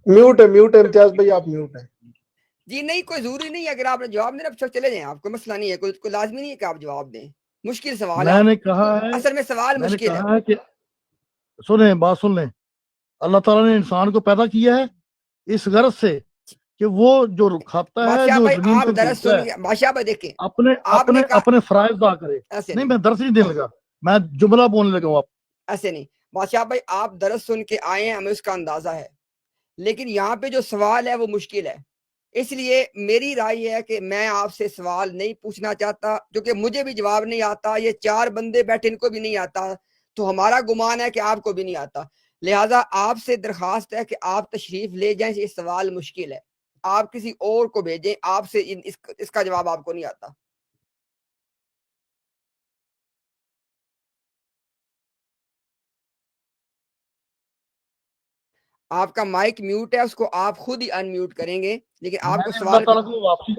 میوٹ ہے امتیاز بھائی، آپ میوٹ ہیں. جی نہیں، کوئی ضروری نہیں ہے، اگر آپ نے جواب دینا تو چلے جائیں، آپ کو مسئلہ نہیں ہے، کوئی لازمی نہیں ہے کہ آپ جواب دیں. مشکل سوال ہے، میں آپ نے کہا ہے اصل میں سوال میں نے مشکل ہے. کہا ہے کہ سنیں بات سن لیں، اللہ تعالیٰ نے انسان کو پیدا کیا ہے اس غرض سے کہ وہ جو کھاتا ہے، بادشاہ جو بھائی زمین آپ پہ درس گھومتا سن ہے، کے، بادشاہ بھائی دیکھیں اپنے آپ نے اپنے کہا اپنے فرائض ادا کرے. ایسے نہیں نہیں، میں درس نہیں دینے لگا، میں جملہ بولنے لگا ہوں. آپ ایسے نہیں بادشاہ بھائی، آپ درس سن کے آئے ہیں، ہمیں اس کا اندازہ ہے، لیکن یہاں پہ جو سوال ہے وہ مشکل ہے. اس لیے میری رائے ہے کہ میں آپ سے سوال نہیں پوچھنا چاہتا، کیونکہ مجھے بھی جواب نہیں آتا، یہ 4 بندے بیٹھے ان کو بھی نہیں آتا، تو ہمارا گمان ہے کہ آپ کو بھی نہیں آتا. لہٰذا آپ سے درخواست ہے کہ آپ تشریف لے جائیں، یہ سوال مشکل ہے، آپ کسی اور کو بھیجیں، آپ سے اس کا جواب آپ کو نہیں آتا. آپ کا مائک میوٹ ہے، اس کو آپ خود ہی ان میوٹ کریں گے، لیکن آپ میں کو نے اللہ سوال تعالیٰ کو واپسی